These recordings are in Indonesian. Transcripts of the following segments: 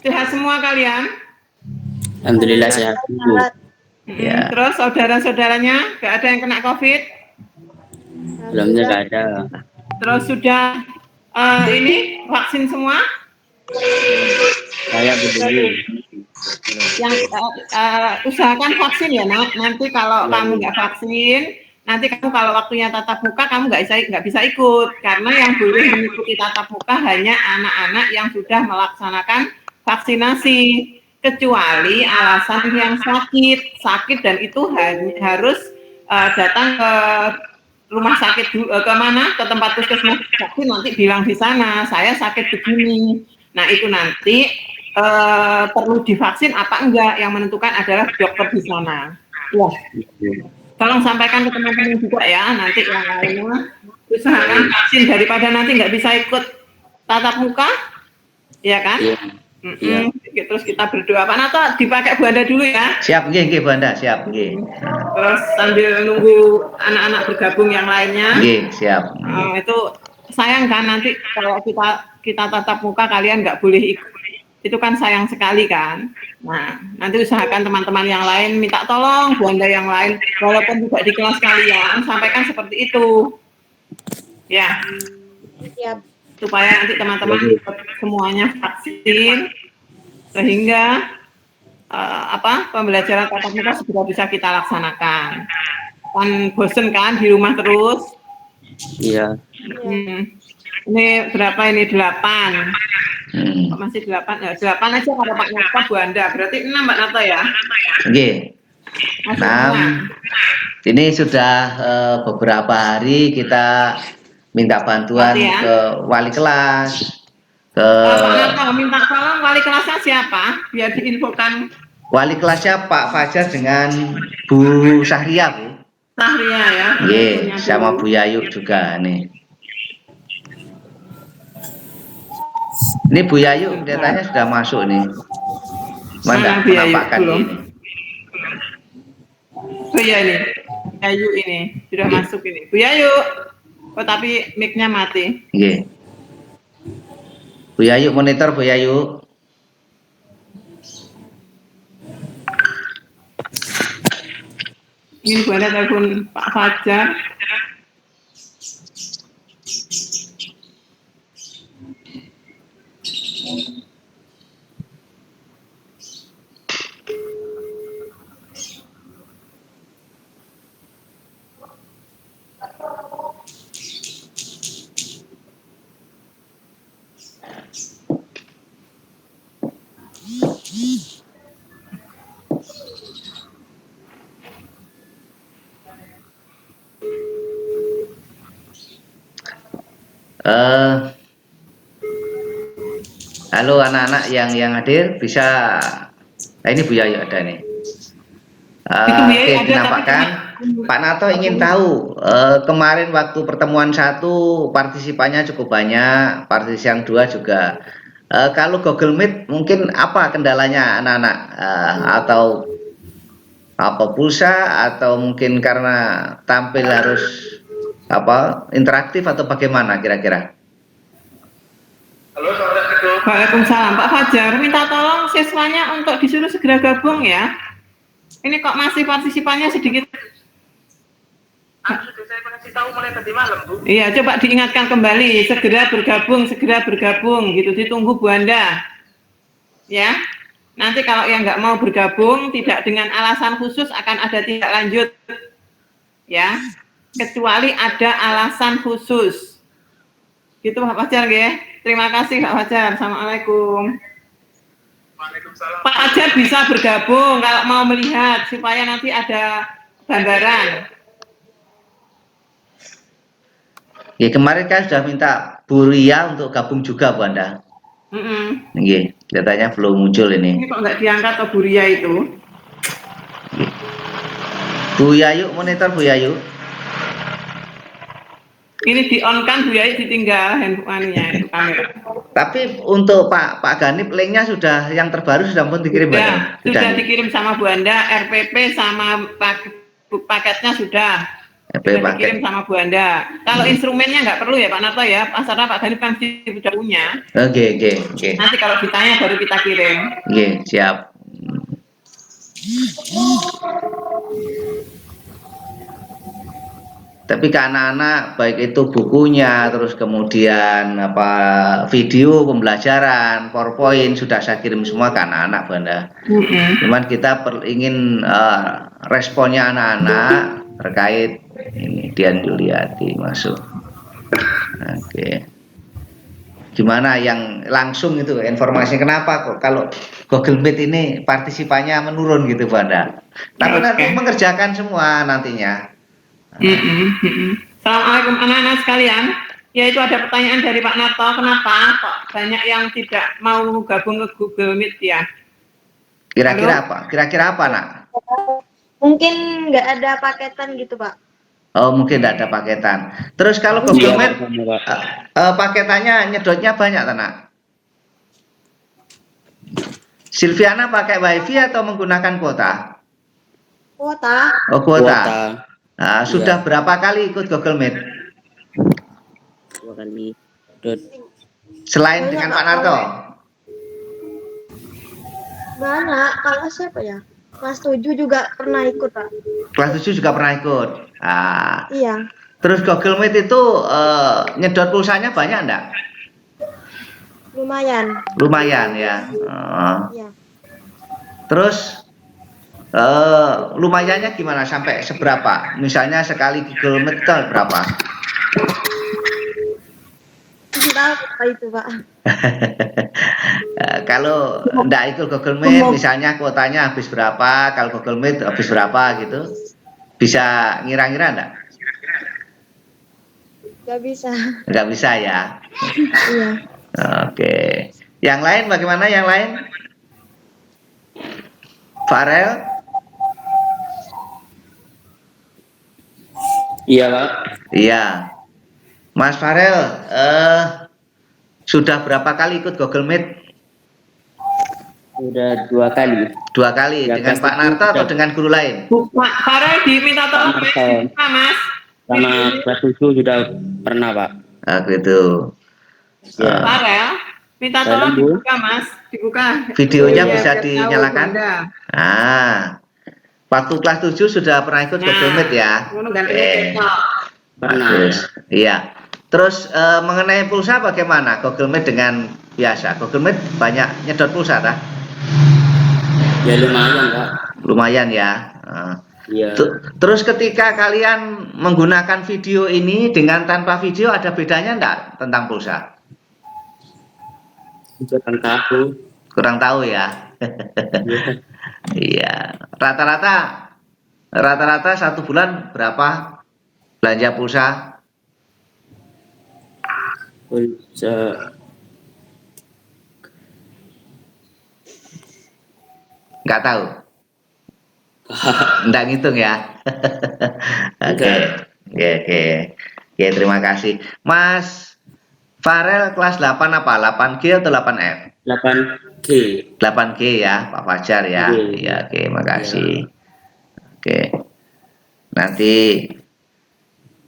Sehat semua kalian? Alhamdulillah sehat, Bu. Ya. Terus saudara-saudaranya nggak ada yang kena COVID? Belumnya nggak ada. Terus sudah ini vaksin semua? Saya belum. Yang usahakan vaksin ya, Nak. Nanti kalau kamu nggak vaksin, nanti kamu kalau waktunya tatap muka kamu nggak bisa ikut, karena yang boleh mengikuti tatap muka hanya anak-anak yang sudah melaksanakan vaksinasi, kecuali alasan yang sakit dan itu harus datang ke rumah sakit dulu, ke mana, ke tempat puskesmas vaksin, nanti bilang di sana saya sakit begini. Nah itu nanti perlu divaksin apa enggak, yang menentukan adalah dokter di sana. Ya. Tolong sampaikan ke teman-teman juga ya, nanti yang lainnya usahakan vaksin daripada nanti nggak bisa ikut tatap muka, ya kan? Iya. Terus kita berdoa. Pak Nato dipakai Bu Anda dulu ya. Siap nggih Bu Anda, siap nggih. Terus sambil nunggu anak-anak bergabung yang lainnya. Nggih, siap. Itu sayang kan nanti kalau kita tatap muka kalian nggak boleh ikut. Itu kan sayang sekali kan. Nah, nanti usahakan teman-teman yang lain minta tolong Bu Anda yang lain, walaupun tidak di kelas kalian, sampaikan seperti itu. Ya. Siap. Supaya nanti teman-teman semuanya vaksin, sehingga pembelajaran tatap muka segera bisa kita laksanakan. Kan bosen kan di rumah terus? Iya. Ini berapa ini? 8. Masih 8 ya, 8 aja kalau Pak Nato Bu Anda, berarti 6 Mbak Nato ya? Nggih. 6. Ini sudah beberapa hari kita minta bantuan ke wali kelas. Pak Nato minta tolong wali kelasnya siapa? Biar diinfokan. Wali kelasnya Pak Fajar dengan Bu Sahria, Bu. Sahria ya? Nggih, sama Bu Yayu juga nih. Ini Bu Yayu kelihatannya sudah masuk nih. Mana menampakkan ini. Oh iya ini, Yayu ini sudah masuk ini. Bu Yayu. Oh tapi mic-nya mati. Nggih. Bu Yayu monitor Bu Yayu. Ini Bu Anda telepon Pak Fajar. Halo anak-anak yang hadir bisa. Nah ini Bu Yayu ada nih. Oke, dinampakkan. Pak Nato ingin tahu kemarin waktu pertemuan 1 partisipannya cukup banyak, partisi yang 2 juga. Kalau Google Meet mungkin apa kendalanya anak-anak, atau apa pulsa, atau mungkin karena tampil harus interaktif, atau bagaimana kira-kira? Halo, Assalamualaikum. Waalaikumsalam. Pak Fajar, minta tolong siswanya untuk disuruh segera gabung ya. Ini kok masih partisipannya sedikit. Sudah saya kasih tahu mulai tadi malam, Bu. Iya, coba diingatkan kembali, segera bergabung gitu, ditunggu Bu Anda. Ya. Nanti kalau yang nggak mau bergabung, tidak dengan alasan khusus akan ada tindak lanjut. Ya. Kecuali ada alasan khusus. Gitu Pak Fajar ya. Terima kasih Pak Fajar. Assalamualaikum. Waalaikumsalam. Pak Fajar bisa bergabung kalau mau melihat supaya nanti ada gambaran. Ya, kemarin kan sudah minta Bu Ria untuk gabung juga Bu Anda. Nggih, kelihatannya belum muncul ini. Ini kok nggak diangkat atau Bu Ria itu? Bu Yayu monitor Bu Yayu. Ini di-on kan Bu Yayu, ditinggal handphonenya itu kamera. Tapi untuk Pak Ganip linknya sudah, yang terbaru sudah pun dikirim sudah dikirim sama Bu Anda, RPP sama paketnya sudah. Bisa dikirim sama Bu Anda. Kalau instrumennya nggak perlu ya Pak Narto ya, pasarnya Pak Ganip kan sudah punya. Oke. Nanti kalau ditanya baru kita kirim. Oke, siap. Tapi ke anak-anak baik itu bukunya, terus kemudian apa video pembelajaran, PowerPoint sudah saya kirim semua ke anak-anak Bu Anda. Cuman kita ingin responnya anak-anak terkait ini Dian Yuliati masuk. Oke. Gimana yang langsung itu informasi kenapa kok kalau Google Meet ini partisipannya menurun gitu Bu Anda. Tapi nanti mengerjakan semua nantinya. Assalamualaikum anak-anak sekalian. Ya itu ada pertanyaan dari Pak Narto, kenapa kok banyak yang tidak mau gabung ke Google Meet ya? Kira-kira apa? Kira-kira apa nak? Mungkin nggak ada paketan gitu Pak. Oh mungkin tidak ada paketan. Terus kalau Google Meet paketannya nyedotnya banyak nak? Silviana pakai WiFi atau menggunakan kuota? Kuota. Oh kuota. Nah, sudah berapa kali ikut Google Meet? 2 kali. Selain dengan Pak Narto? Banyak. Kalau siapa ya? Kelas 7 juga pernah ikut Pak. Kelas 7 juga pernah ikut. Iya. Terus Google Meet itu nyedot pulsanya banyak enggak? Lumayan. Lumayan ya. Iya. Terus lumayannya gimana sampai seberapa? Misalnya sekali Google Meet itu berapa? Tidak tahu apa itu Pak. Kalau enggak ikut Google Meet, misalnya kuotanya habis berapa? Kalau Google Meet habis berapa gitu? Bisa ngira-ngira enggak? Nggak bisa. Enggak bisa ya. Iya. Oke. Yang lain bagaimana yang lain? Farel? Iya Pak. Iya. Mas Farel, sudah berapa kali ikut Google Meet? Sudah 2 kali. 2 kali ya, dengan Pak Narto atau dengan guru lain? Pak Farel diminta tolong Mas. Sama kelas 7 sudah pernah Pak. Gitu. Ya. Farel, minta tolong dibuka Mas, dibuka. Videonya bisa dinyalakan. Waktu kelas 7 sudah pernah ikut Google Meet ya? Pernah. Iya. Terus mengenai pulsa bagaimana Google Meet dengan biasa? Google Meet banyak nyedot pulsa dah? Ya lumayan Pak. Lumayan ya. Iya. Terus ketika kalian menggunakan video ini dengan tanpa video ada bedanya enggak tentang pulsa? Kurang tahu ya. Iya. Rata-rata 1 bulan berapa belanja pulsa? Nggak tahu. Nggak ngitung ya. Oke. Terima kasih. Mas Farel kelas 8 apa? 8G atau 8F? 8G. 8G ya, Pak Fajar ya. Iya, oke, makasih. Oke. Nanti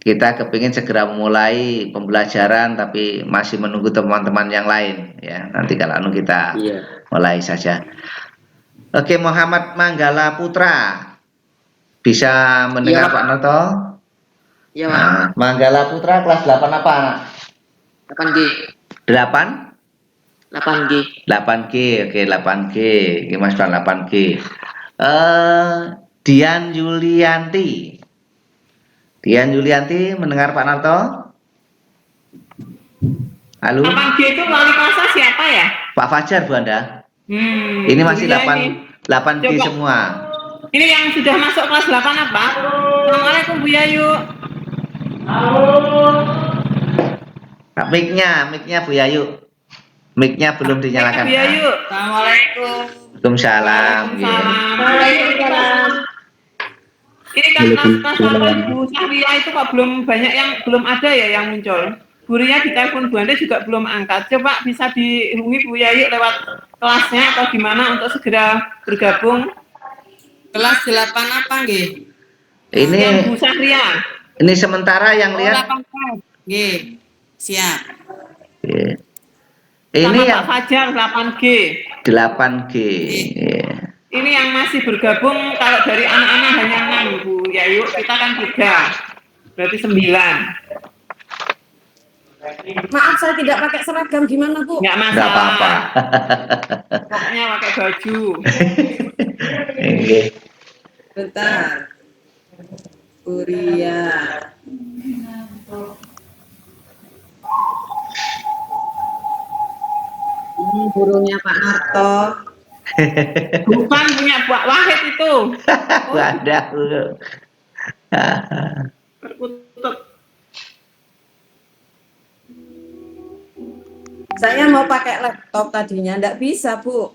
kita kepingin segera memulai pembelajaran tapi masih menunggu teman-teman yang lain ya. Nanti kalau kita mulai saja. Oke, Muhammad Manggala Putra. Bisa mendengar Pak Narto? Iya, Pak. Manggala Putra kelas 8 apa, anak? 8G. 8? 8G. 8G, oke 8G. Oke, Mas Pan 8G. Dian Yulianti. Dian Yulianti mendengar Pak Narto? Halo? 8G itu wali kelasnya siapa ya? Pak Fajar, Bu Anda. Ini masih 8G semua. Ini yang sudah masuk kelas 8 apa? Assalamualaikum Bu Yayu. Mic-nya Bu Yayu. Mic-nya belum dinyalakan. Bu Yayu. Assalamualaikum. Waalaikumsalam. Waalaikumsalam. Ini kan kelas 8 Bu Sahria itu kok belum banyak yang belum ada ya yang muncul. Gurunya di telepon Bu Anda juga belum angkat. Coba bisa dihubungi Bu Yayu lewat kelasnya atau gimana untuk segera bergabung. Kelas 8 apa, nggih? Ini Bu Sahria. Ini sementara yang lihat. 8F. Nggih. Siap. Oke. Sama Ini Pak yang Fajar 8G. 8G. Iya. Ini yang masih bergabung kalau dari anak-anak hanya 6 Bu Yayu, kita kan 3. Berarti 9. Maaf saya tidak pakai seragam gimana Bu? Nggak Nggak masalah. apa-apa. Pokoknya pakai baju. Oke. Bentar. Kuria. Burungnya Pak Narto. Bukan punya Pak Wahid itu. Wadah. Perkutut. Saya mau pakai laptop tadinya, enggak bisa, Bu.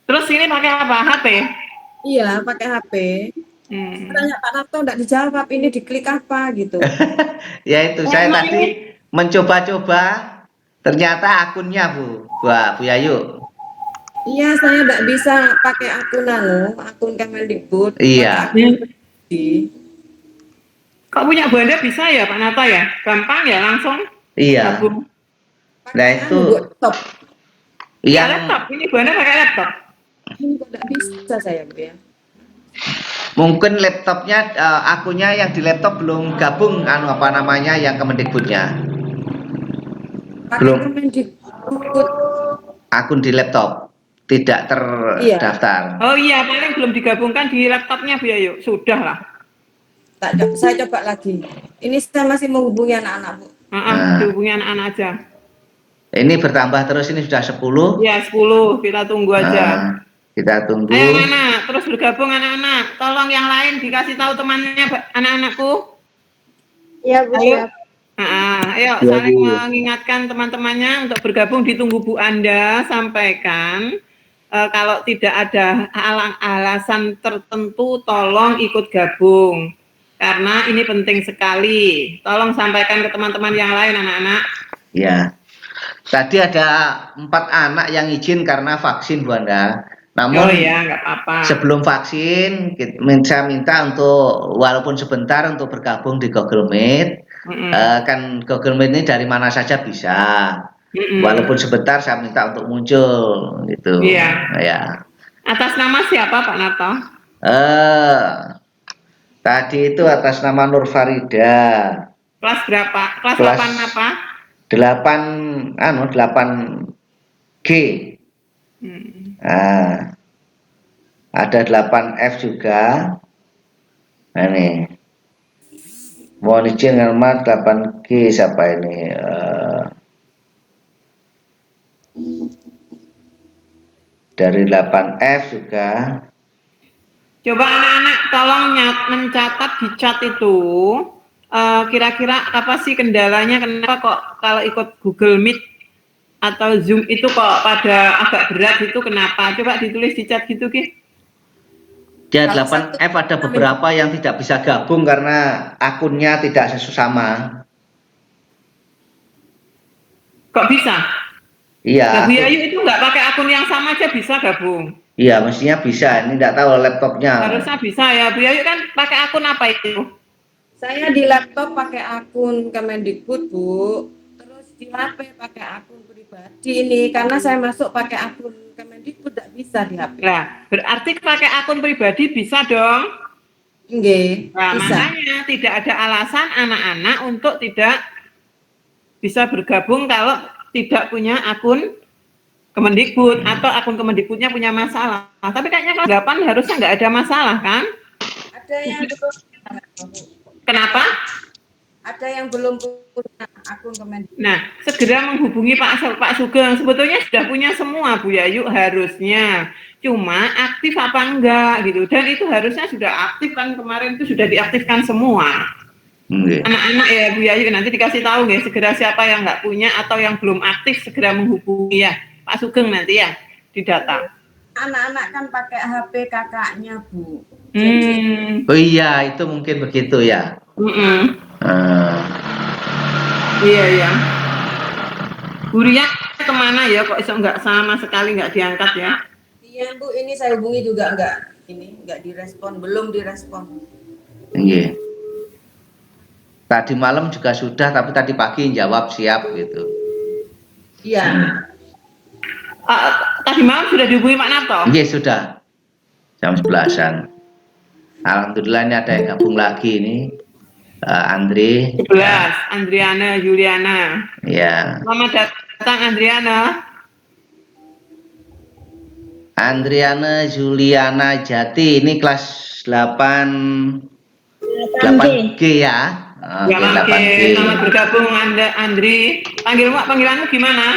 Terus ini pakai apa? HP? Iya, pakai HP. Tanya Pak Narto enggak dijawab, ini diklik apa gitu. Ya itu saya tadi mencoba-coba, ternyata akunnya Bu Yayu. Iya, saya enggak bisa pakai akun Kemendikbud. Iya. Kok punya Banda bisa ya Pak Nata ya? Gampang ya langsung Iya. gabung. Nah itu laptop. Ya, yang laptop, ini Banda pakai laptop. Ini kok enggak bisa saya, Bu ya. mungkin laptopnya akunnya yang di laptop belum gabung apa namanya yang Kemendikbudnya. Pakai Belum. Kemendikbud. Akun di laptop tidak terdaftar. Oh iya, paling belum digabungkan di laptopnya Bu Yayu. Sudah lah. Saya coba lagi. Ini saya masih menghubungi anak-anak, Bu. Dihubungi anak-anak aja. Ini bertambah terus, ini sudah 10. Ya 10, kita tunggu aja. Kita tunggu. Ayo anak, terus bergabung anak-anak. Tolong yang lain dikasih tahu temannya anak-anakku. Iya, Bu. Ayo. Siap. Ayo saling mengingatkan teman-temannya untuk bergabung. Ditunggu Bu Anda sampaikan. Kalau tidak ada alasan tertentu, tolong ikut gabung. Karena ini penting sekali. Tolong sampaikan ke teman-teman yang lain, anak-anak. Ya. Tadi ada 4 anak yang izin karena vaksin Bu Anda. Namun ya nggak apa-apa. Sebelum vaksin, saya minta untuk walaupun sebentar untuk bergabung di Google Meet. Kan Google Meet ini dari mana saja bisa. Walaupun sebentar saya minta untuk muncul gitu. Iya. Ya. Atas nama siapa Pak Narto? Tadi itu atas nama Nur Farida. Kelas berapa? Kelas 8 apa? 8G. Ada 8F juga. Nah, ini. Mohon izin alamat 8G siapa ini? Dari 8F juga. Coba anak-anak tolong mencatat di chat itu. Kira-kira apa sih kendalanya? Kenapa kok kalau ikut Google Meet atau Zoom itu kok pada agak berat itu kenapa? Coba ditulis di chat gitu, Ki. Ya 8F ada beberapa yang tidak bisa gabung karena akunnya tidak sesama. Kok bisa? Iya. Nah, Bu Yayu itu nggak pakai akun yang sama aja bisa gabung. Iya, mestinya bisa. Ini nggak tahu laptopnya. Harusnya bisa ya. Bu Yayu kan pakai akun apa itu? Saya di laptop pakai akun Kemendikbud, Bu. Terus di HP pakai akun pribadi ini karena saya masuk pakai akun Kemendikbud tidak bisa di HP. Nah, berarti pakai akun pribadi bisa dong? Nggih, Nah, bisa. makanya tidak ada alasan anak-anak untuk tidak bisa bergabung kalau tidak punya akun Kemendikbud atau akun Kemendikbudnya punya masalah. Tapi kayaknya kelas 8 harusnya nggak ada masalah kan? Ada yang belum. Kenapa? Ada yang belum punya akun Kemendikbud. Nah, segera menghubungi Pak Sugeng. Sebetulnya sudah punya semua Bu Yayu harusnya. Cuma aktif apa enggak gitu. Dan itu harusnya sudah aktif kan, kemarin itu sudah diaktifkan semua. Anak-anak ya Bu Yayu nanti dikasih tahu ya segera siapa yang nggak punya atau yang belum aktif segera menghubungi ya Pak Sugeng nanti ya di data. Anak-anak kan pakai HP kakaknya, Bu. Oh iya, itu mungkin begitu ya. Iya ya. Bu Ria kemana ya? Kok iso nggak sama sekali nggak diangkat ya? Iya Bu, ini saya hubungi juga nggak direspon, belum direspon. Iya. Tadi malam juga sudah, tapi tadi pagi jawab siap gitu. Iya. Tadi malam sudah dihubungi Pak Narto? Iya sudah, jam 11-an. Alhamdulillah ini ada yang gabung lagi ini, Andri. 11, Andriana Juliana. Ya. Selamat datang Andriana. Andriana Juliana Jati ini kelas 8G ya. Oke, 8G. Selamat bergabung Andri. Panggilanmu gimana?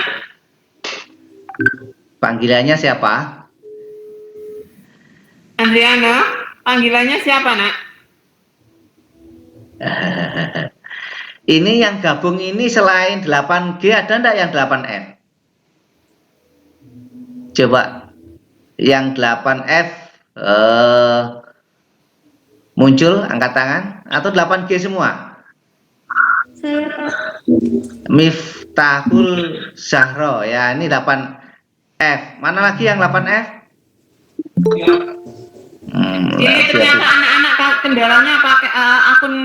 Panggilannya siapa? Andriana, panggilannya siapa, Nak? Ini yang gabung ini selain 8G ada enggak yang 8F? Coba yang 8F muncul angkat tangan atau 8G semua? Saya Pak. Miftahul Zahro ya, ini 8F. Mana lagi yang 8F? Ini ternyata anak-anak kendalanya pakai akun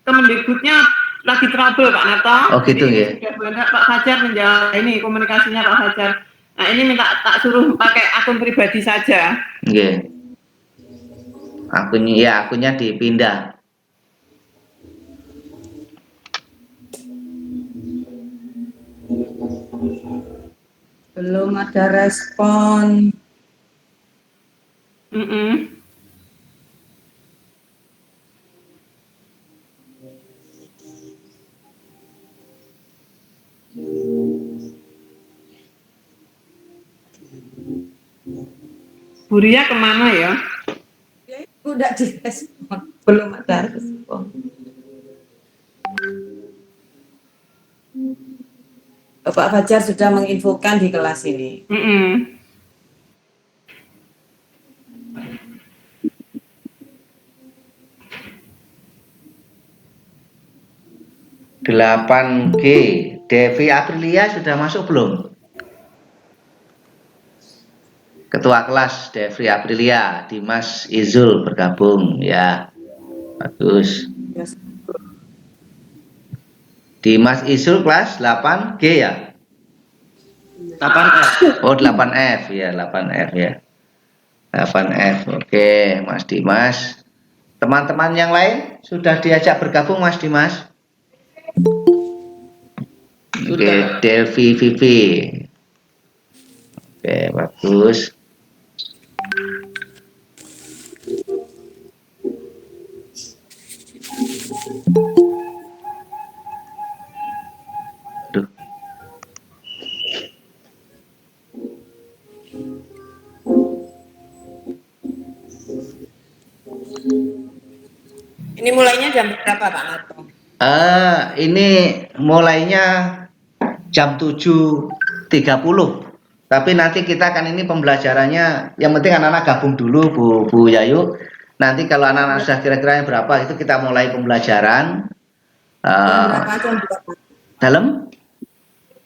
Kemendikbudnya lagi trouble Pak Narto. Oh gitu ya. Pak Fajar menjawab ini komunikasinya Pak Fajar. Nah ini minta tak suruh pakai akun pribadi saja. Iya. Akunnya dipindah. Belum ada respon. Buria kemana ya? Udah direspon, belum ada respon. Bapak Fajar sudah menginfokan di kelas ini. 8G, Devi Aprilia sudah masuk belum? Ketua kelas Devi Aprilia, Dimas Izul bergabung ya, bagus. Dimas Izul kelas 8G ya? 8F. Oh 8F ya, 8F ya, 8F. Oke Mas Dimas. Teman-teman yang lain sudah diajak bergabung Mas Dimas? Oke, Delvi Vivi. Oke, bagus. Aduh. Ini mulainya jam berapa Pak Narto? Ini mulainya jam 7.30. Tapi nanti kita kan ini pembelajarannya, yang penting anak-anak gabung dulu Bu Yayu. Nanti kalau anak-anak sudah kira-kira berapa itu kita mulai pembelajaran. Berapa jam 8? Dalam?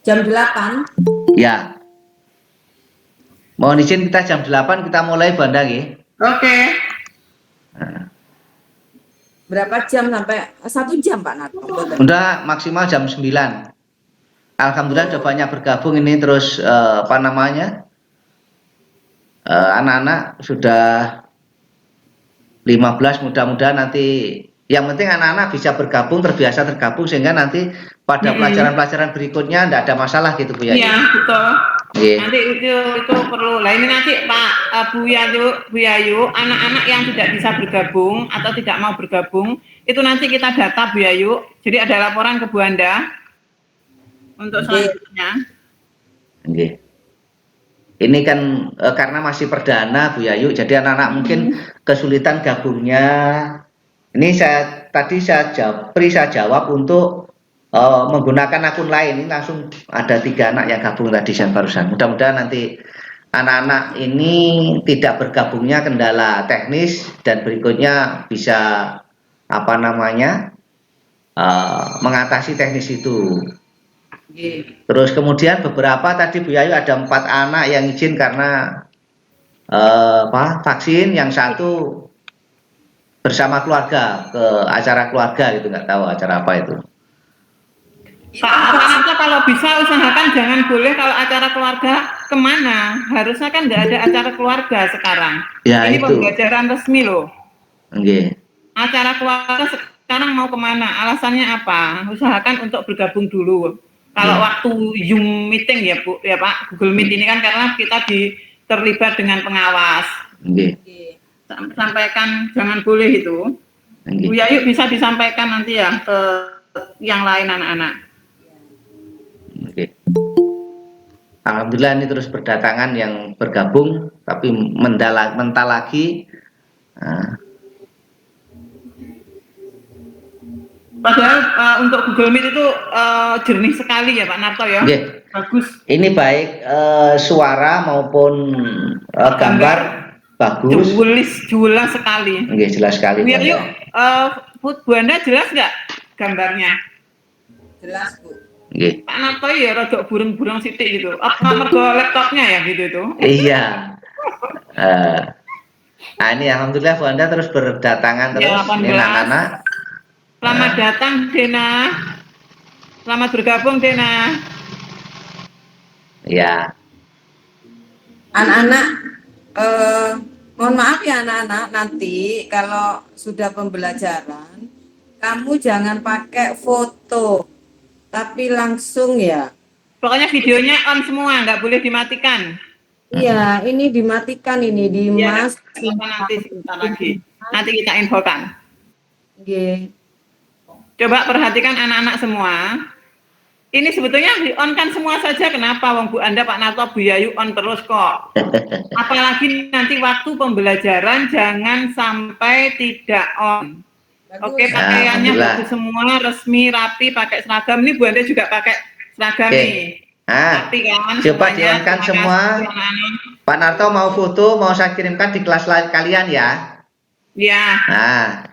Jam 8? Ya. Mohon izin kita jam 8 kita mulai Banda nggih. Oke. Berapa jam sampai 1 jam Pak Narto? Udah maksimal jam 9. Alhamdulillah sudah banyak bergabung ini terus anak-anak sudah 15, mudah-mudahan nanti yang penting anak-anak bisa bergabung, terbiasa tergabung sehingga nanti pada pelajaran-pelajaran berikutnya tidak ada masalah gitu Bu ya. Iya betul. Yeah. Nanti itu perlu. Nah ini nanti Pak Bu Yayu, anak-anak yang tidak bisa bergabung atau tidak mau bergabung itu nanti kita data Bu Yayu. Jadi ada laporan ke Bu Anda untuk selanjutnya. Okay. Ini kan karena masih perdana Bu Yayu, jadi anak-anak mungkin kesulitan gabungnya. Ini tadi saya jawab untuk menggunakan akun lain. Ini langsung ada 3 anak yang gabung tadi barusan. Mudah-mudahan nanti anak-anak ini tidak bergabungnya kendala teknis dan berikutnya bisa mengatasi teknis itu. Terus kemudian beberapa tadi Bu Yayu ada 4 anak yang izin karena vaksin, yang satu bersama keluarga ke acara keluarga gitu, nggak tahu acara apa itu. Pak, kalau bisa usahakan jangan boleh kalau acara keluarga kemana. Harusnya kan nggak ada acara keluarga sekarang. Ya, ini itu. pembelajaran resmi loh. Oke. Acara keluarga sekarang mau kemana? Alasannya apa? Usahakan untuk bergabung dulu. Kalau waktu Zoom meeting ya Bu, ya Pak, Google Meet ini kan karena kita terlibat dengan pengawas. Sampaikan jangan boleh itu. Bu Yayu bisa disampaikan nanti ya ke yang lain anak-anak. Oke. Alhamdulillah ini terus berdatangan yang bergabung, tapi mental lagi. Nah. Padahal untuk Google Meet itu jernih sekali ya Pak Narto ya. Okay. Bagus. Ini baik suara maupun gambar bagus. Jelas sekali. Oke, jelas sekali. Bu Yayu, Bu Anda jelas nggak gambarnya? Jelas Bu. Okay. Pak Narto ya rada burung-burung sitik gitu. Apa mergo laptopnya ya gitu itu? Iya. Nah ini alhamdulillah Bu Anda terus berdatangan terus. Ya, ini anak-anak. Selamat datang Dena. Selamat bergabung Dena. Ya. Anak-anak, mohon maaf ya anak-anak, nanti kalau sudah pembelajaran, kamu jangan pakai foto, tapi langsung ya. Pokoknya videonya on semua, nggak boleh dimatikan. Iya, ini dimatikan ini di Ya, Mas. nanti sebentar lagi. Nanti kita infokan. Oke. Coba perhatikan anak-anak semua. Ini sebetulnya di-on kan semua saja. Kenapa? Wong Bu Anda, Pak Narto, Bu Yayu on terus kok. Apalagi nanti waktu pembelajaran jangan sampai tidak on. Oke, pakaiannya bagus semua, resmi, rapi, pakai seragam. Ini Bu Anda juga pakai seragam nih. Nah, kan, coba di-on-kan semua. Pak Narto mau foto, mau saya kirimkan di kelas lain kalian ya. Ya. Nah,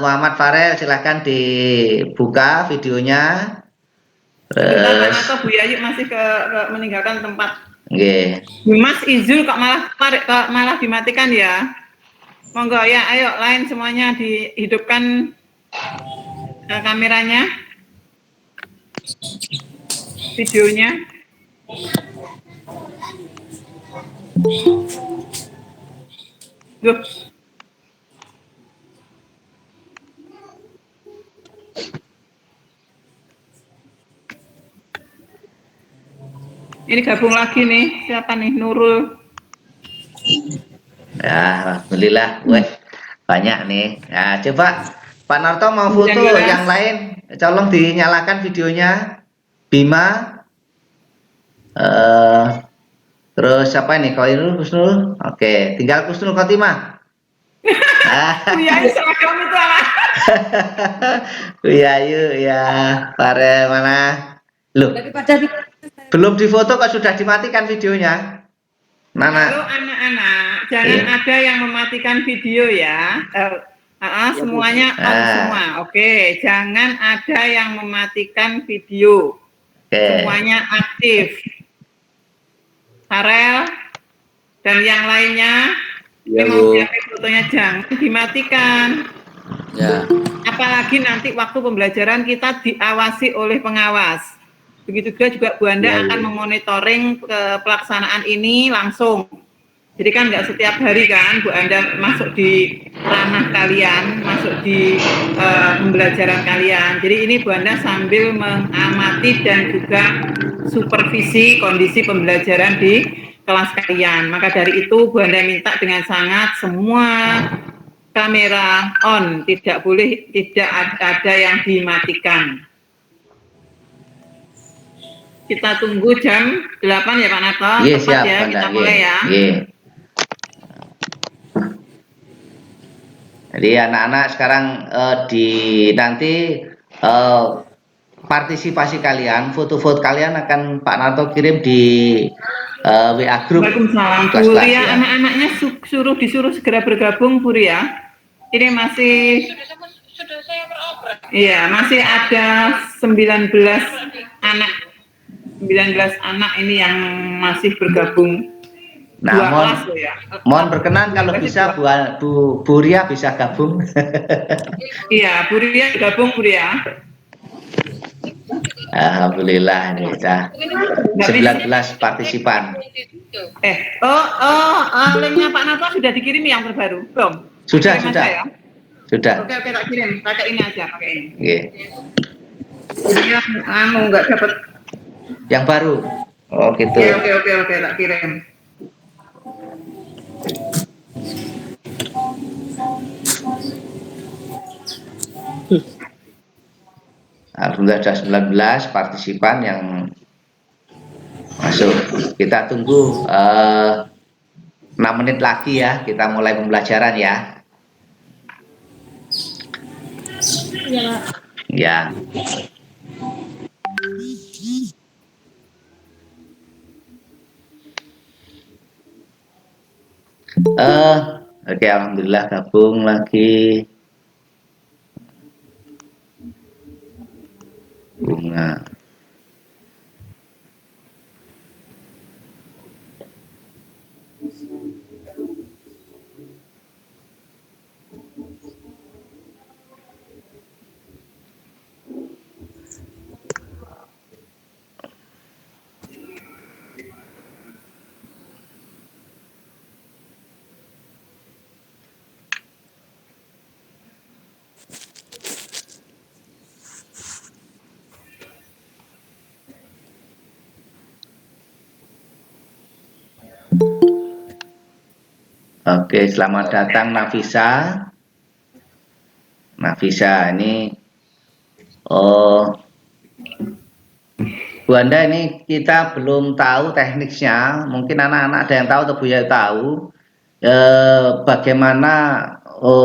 Muhammad Farel silahkan dibuka videonya. Sebentar Pak Narto, Bu Yayu masih ke meninggalkan tempat. Oke. Mas Izul kok malah dimatikan ya. Monggo ya, ayo lain semuanya dihidupkan kameranya, videonya. Loh. Ini gabung lagi nih, siapa nih? Nurul. Ya, alhamdulillah, weh, banyak nih. Nah, coba Pak Narto mau foto yang lain, tolong dinyalakan videonya. Bima, terus siapa ini? Kalau ini Kusnul, oke, tinggal Kusnul Khotimah. Iya, seragam itu apa? Iya, yuk ya, Pare mana? Loh, belum difoto kok sudah dimatikan videonya. Mana? Halo anak-anak, jangan ada yang mematikan video ya. Semuanya on semua. Oke, jangan ada yang mematikan video. Semuanya aktif. Farel dan yang lainnya, memang fotonya jangan dimatikan. Ya. Apalagi nanti waktu pembelajaran kita diawasi oleh pengawas. Begitu juga Bu Anda akan memonitoring pelaksanaan ini langsung. Jadi kan nggak setiap hari kan Bu Anda masuk di ranah kalian, masuk di pembelajaran kalian. Jadi ini Bu Anda sambil mengamati dan juga supervisi kondisi pembelajaran di kelas kalian. Maka dari itu Bu Anda minta dengan sangat semua kamera on, tidak ada yang dimatikan. Kita tunggu jam 8 ya Pak Narto. Iya, siap, ya, kita mulai ya. Jadi anak-anak sekarang nanti partisipasi kalian, foto-foto kalian akan Pak Narto kirim di WA grup. Waalaikumsalam. Bu Ria, anak-anaknya disuruh segera bergabung Bu Ria. Ini masih sudah saya beroperasi. Iya, masih ada 19 anak. 19 anak ini yang masih bergabung. Nah, Dua mohon, kelas loh ya. mohon berkenan kalau bisa Bu Ria bisa gabung. Iya, Bu Ria gabung Bu Ria. Alhamdulillah ini kita Nggak bisa. 19 partisipan. Linknya Pak Nato sudah dikirim yang terbaru? Belum? Sudah, Kirim sudah. aja ya? Sudah. Oke, tak kirim. Pakai ini aja, pakai ini. Oke. Iya, nggak dapat. Yang baru. Oh gitu. Oke, tak kirim. Alhamdulillah ada 19 partisipan yang masuk. Kita tunggu 6 menit lagi ya, kita mulai pembelajaran ya. Iya, Pak. Ya. Oke, alhamdulillah gabung lagi. Bunga. Oke, selamat datang Nafisa. Nafisa ini, Bu Anda ini kita belum tahu tekniknya. Mungkin anak-anak ada yang tahu atau Bu ya tahu bagaimana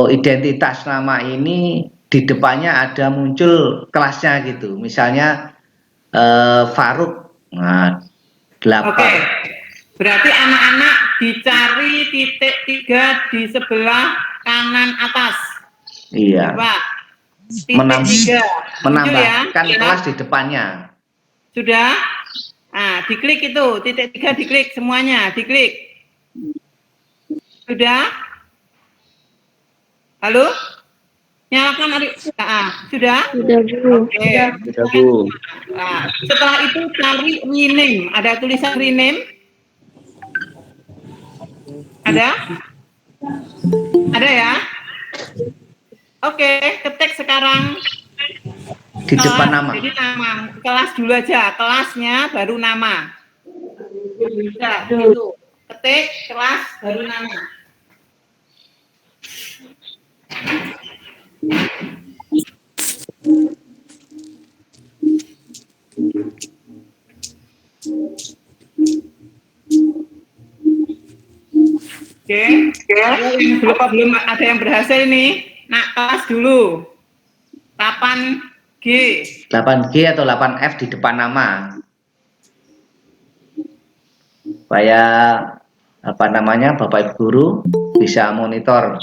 identitas nama ini di depannya ada muncul kelasnya gitu. Misalnya Faruk. Nah, 8. Oke. Berarti anak-anak dicari titik 3 di sebelah kanan atas. Iya. Pak. Titik 3. Menambahkan ya? kelas di depannya. Sudah? Nah, diklik itu, titik 3 diklik semuanya, diklik. Sudah? Halo? Nyalakan adik. Sudah? Sudah, Bu. Oke. Sudah, Bu. Nah, setelah itu cari rename. Ada tulisan rename? Ada? Ada ya? Oke, ketik sekarang Di depan nama. Jadi nama kelas dulu aja, kelasnya baru nama. Bisa, gitu. Ketik kelas baru nama. Oke. Belum ada yang berhasil nih. Nah, kelas dulu. 8G. 8G atau 8F di depan nama. Supaya apa namanya Bapak Ibu guru bisa monitor.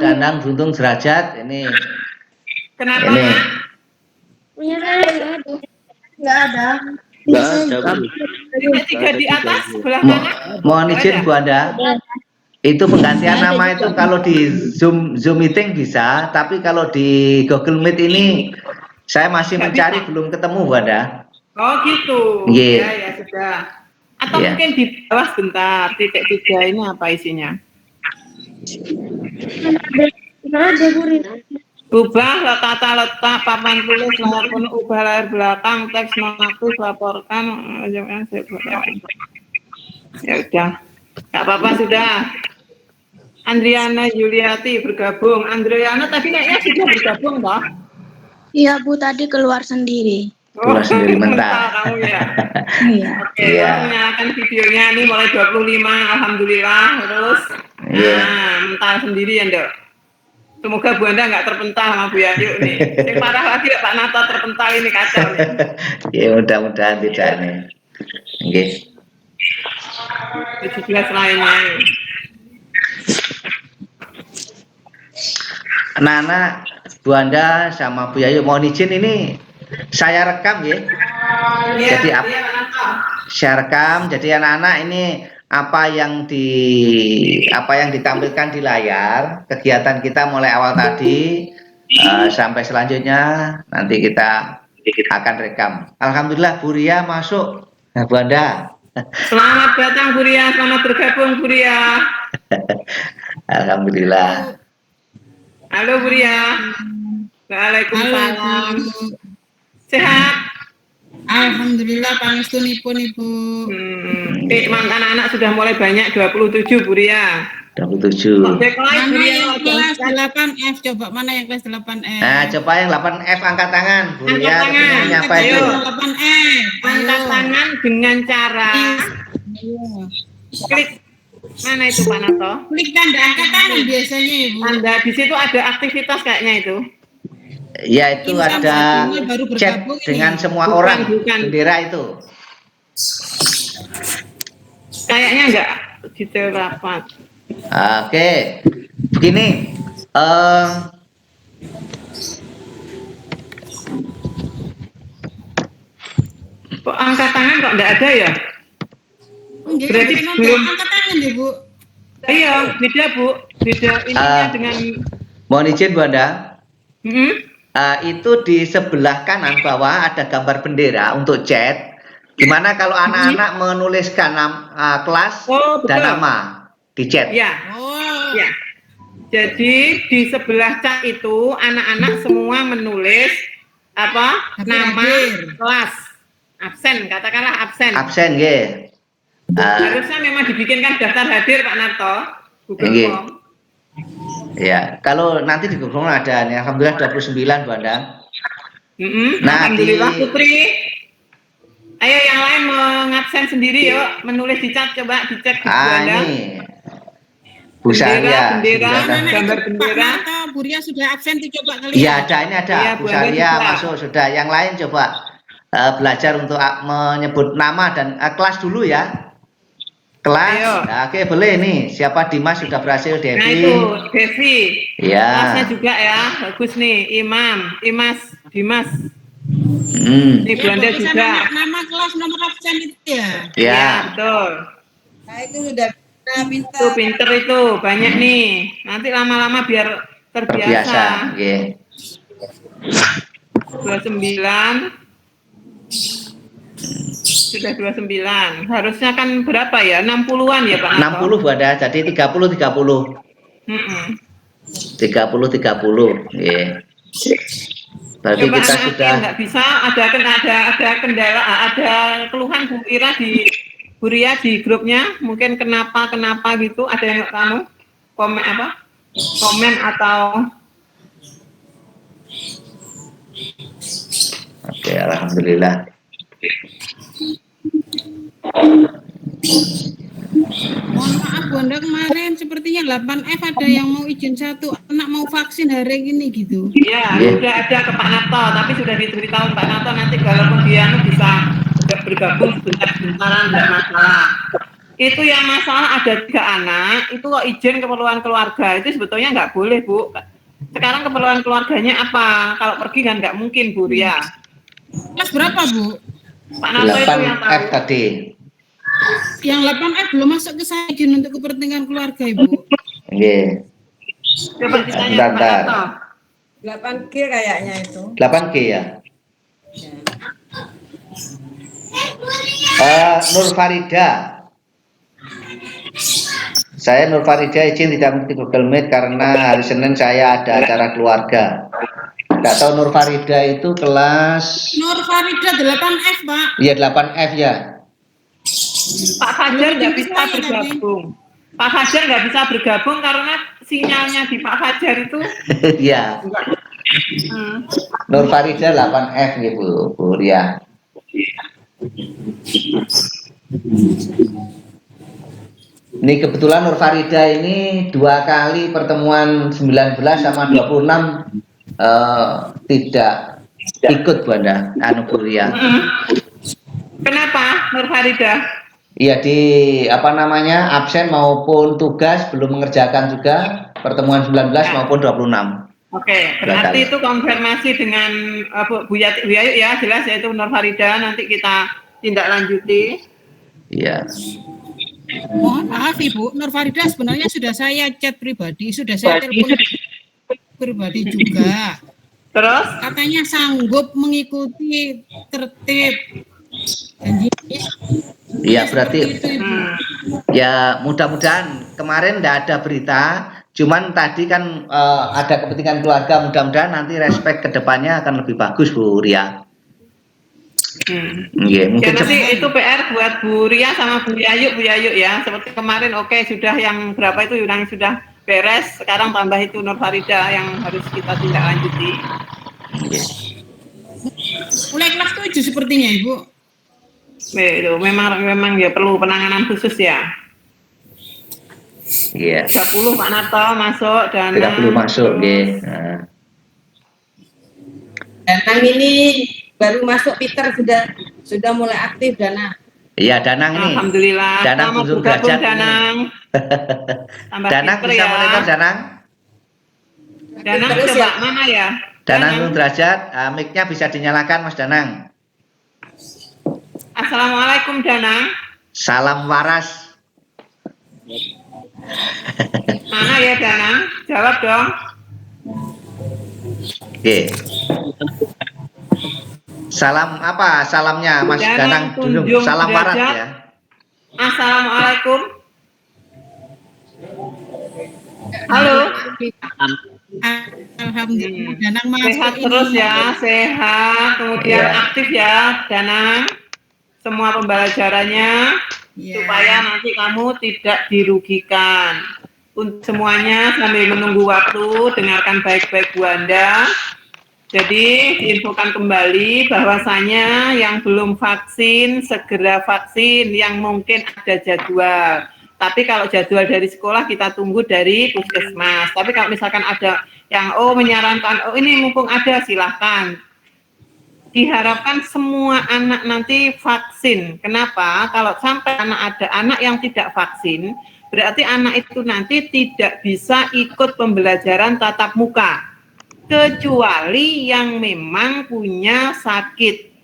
Danang Buntung Derajat ini. Kenapa? Ini. Punya saya nggak ada. Nggak ada, Bu. Titik 3 di atas sebelah Mo kanan. mohon izin Bu Anda. Itu penggantian nama itu kalau di Zoom meeting bisa, tapi kalau di Google Meet ini saya masih mencari belum ketemu Bu Anda. Oh gitu. Yeah. Ya sudah. Atau Yeah. mungkin di bawah sebentar. Titik 3 ini apa isinya? Nggak ada, Bu. Ubah tata letak papan tulis nomor penuh, ubah layar belakang, teks nonaktif, laporkan. Ya udah. Nggak apa-apa sudah. Andriana Yuliati bergabung. Andriana tadi kayaknya sudah bergabung toh? Iya Bu, tadi keluar sendiri. Keluar sendiri mentah. Kamu ya. Iya. Oke, nyalakan videonya ini mulai 25, alhamdulillah. Terus, mental sendiri ya, Ndok. Semoga Bu Anda nggak terpental sama Bu Yayu nih. Yang parah lagi Pak Nato terpental ini kacau nih. Ya mudah-mudahan tidak nih. Oke. 17 lainnya. Anak-anak, Bu Anda sama Bu Yayu mohon izin ini saya rekam ya. Jadi share rekam. Jadi anak-anak ini apa yang ditampilkan di layar, kegiatan kita mulai awal tadi sampai selanjutnya nanti kita akan rekam. Alhamdulillah Bu Ria masuk. Nah, Bu Anda. Selamat datang Bu Ria, selamat bergabung Bu Ria. Alhamdulillah. Halo Bu Ria. Waalaikumsalam. Sehat? Alhamdulillah pangestunipun Ibu. Anak-anak sudah mulai banyak 27 Bu Ria. 27. Mana yang kelas 8F? Coba mana yang kelas 8F? Nah, coba yang 8F angkat tangan, Bu Angkat Ria. tangan. Apa Ayo. itu? 8F. Angkat tangan dengan cara klik. Mana itu Pak Nato? Klik tanda angkat tangan biasanya Ibu. Tanda di situ ada aktivitas kayaknya itu. Ya, itu Ini ada baru chat bergabung ini. dengan semua Bukan, orang bukan. bendera itu. Kayaknya enggak detail rapat. Oke, begini. Kok angkat tangan kok enggak ada ya? Enggak, Berarti kenapa? belum. Angkat tangan Ibu. Iya, beda Bu. Beda ininya dengan Mohon izin Bu Anda. Hmm? Itu di sebelah kanan bawah ada gambar bendera untuk chat. Gimana kalau anak-anak menuliskan kelas Oh, betul. dan nama di chat? Ya. Oh. Ya. Jadi di sebelah chat itu anak-anak semua menulis apa? Hadir, Nama hadir. kelas. Absen, katakanlah absen. Absen, nggih. Harusnya memang dibikinkan daftar hadir Pak Narto. Google Nggih. Form. Ya, kalau nanti di Google ada nih, alhamdulillah 29 Bu Anda. Nah, Alhamdulillah di- Putri. Ayo yang lain mengabsen sendiri yuk, menulis di chat coba dicek di Bu Anda. Ini Bu Saria. bendera. Sudah. Gambar bendera. Pak Narto, Bu Ria sudah absen tuh coba kalian. Iya, ada ini ada. Iya, Bu Bu Anda Saria juga. masuk sudah. Yang lain coba belajar untuk menyebut nama dan kelas dulu ya. Kelas. Ayo. Nah, oke, boleh nih. Siapa Dimas sudah berhasil, Devi? Nah itu Devi. Ya. Kelasnya juga ya, bagus nih. Dimas. Nih Bu Ya, Anda tulisan juga. nama kelas nomor absen itu ya. Ya. Betul. Nah, itu sudah pintar. Tuh pinter itu, banyak nih. Nanti lama-lama biar Terbiasa. terbiasa. Oke. 29. Sudah 29. Harusnya kan berapa ya? 60-an ya Pak Narto? 60 Bu Anda, jadi 30. Mm-mm. 30. Iya. Berarti Coba kita anak sudah yang nggak bisa, ada kendala, ada keluhan Bu Ira Bu Ria di grupnya, mungkin kenapa gitu, ada yang kamu komen atau Oke, alhamdulillah. Mohon maaf Bu Anda, kemarin sepertinya 8F ada yang mau izin satu anak mau vaksin hari ini gitu. ya Iya. sudah ada ke Pak Nato, tapi sudah diberitahu Pak Nato nanti walaupun dia bisa bergabung sebentar-sebentaran tidak masalah. Itu yang masalah ada 3 anak, itu kok izin keperluan keluarga itu sebetulnya nggak boleh Bu. Sekarang keperluan keluarganya apa? Kalau pergi kan nggak mungkin Bu Ria. Kelas berapa Bu? Pak Nato itu yang 8F tahu. tadi. Yang 8F belum masuk ke saya izin untuk kepentingan keluarga Ibu. Oke. Coba ditanya Pak Bentar. Nato. 8G kayaknya itu. 8G ya. Nur Farida. Saya Nur Farida izin tidak mengikuti Google Meet karena hari Senin saya ada acara keluarga. Nggak tahu Nur Farida itu kelas. Nur Farida 8F Pak. Iya 8F ya. Pak Fajar nggak bisa bergabung. Pak Fajar nggak bisa bergabung karena sinyalnya di Pak Fajar itu. Iya. Nur Farida 8F gitu, Bu Ria. Ini kebetulan Nur Farida ini 2 kali pertemuan 19 sama 26 tidak ikut Bu Anda, Bu Ria. Kenapa Nur Farida? Iya di absen maupun tugas belum mengerjakan juga pertemuan 19 maupun 26. Oke, berarti itu konfirmasi dengan Bu Yayu ya, jelas yaitu Nur Farida, nanti kita tindak lanjuti. Iya. Mohon maaf Ibu, Nur Farida sebenarnya sudah saya chat pribadi, sudah saya telepon pribadi juga. Terus? Katanya sanggup mengikuti tertib. Iya berarti ya mudah-mudahan kemarin nggak ada berita, cuman tadi kan ada kepentingan keluarga, mudah-mudahan nanti respek kedepannya akan lebih bagus Bu Ria. Ya, mungkin nanti itu PR buat Bu Ria sama Bu Yayu ya. Seperti kemarin sudah yang berapa itu yang sudah beres, sekarang tambah itu Nur Farida yang harus kita tindak lanjuti. Mulai kelas 7 sepertinya Ibu. Memang ya perlu penanganan khusus ya. Iya. 30 Pak Narto masuk dan 30 masuk nggih. Danang ini baru masuk Peter sudah mulai aktif Danang. Iya Danang nih. Alhamdulillah. Danang Selamat derajat. Danang. Danang bisa ya. monitor Danang. Danang Terus coba ya. mana ya? Danang derajat, mic-nya bisa dinyalakan Mas Danang. Assalamualaikum Danang. Salam waras. Mana ya Danang? Jawab dong. Oke. Salam apa? Salamnya Mas Danang dulu. Salam waras ya. Assalamualaikum. Halo. Alhamdulillah Danang masuk Sehat ini. terus ya, sehat. Kemudian Iya. aktif ya Danang. Semua pembelajarannya supaya nanti kamu tidak dirugikan. Untuk semuanya sambil menunggu waktu, dengarkan baik-baik Bu Anda. Jadi diinfokan kembali bahwasanya yang belum vaksin segera vaksin, yang mungkin ada jadwal. Tapi kalau jadwal dari sekolah kita tunggu dari puskesmas. Tapi kalau misalkan ada yang menyarankan ini mumpung ada silahkan. Diharapkan semua anak nanti vaksin. Kenapa? Kalau sampai ada anak yang tidak vaksin, berarti anak itu nanti tidak bisa ikut pembelajaran tatap muka. Kecuali yang memang punya sakit.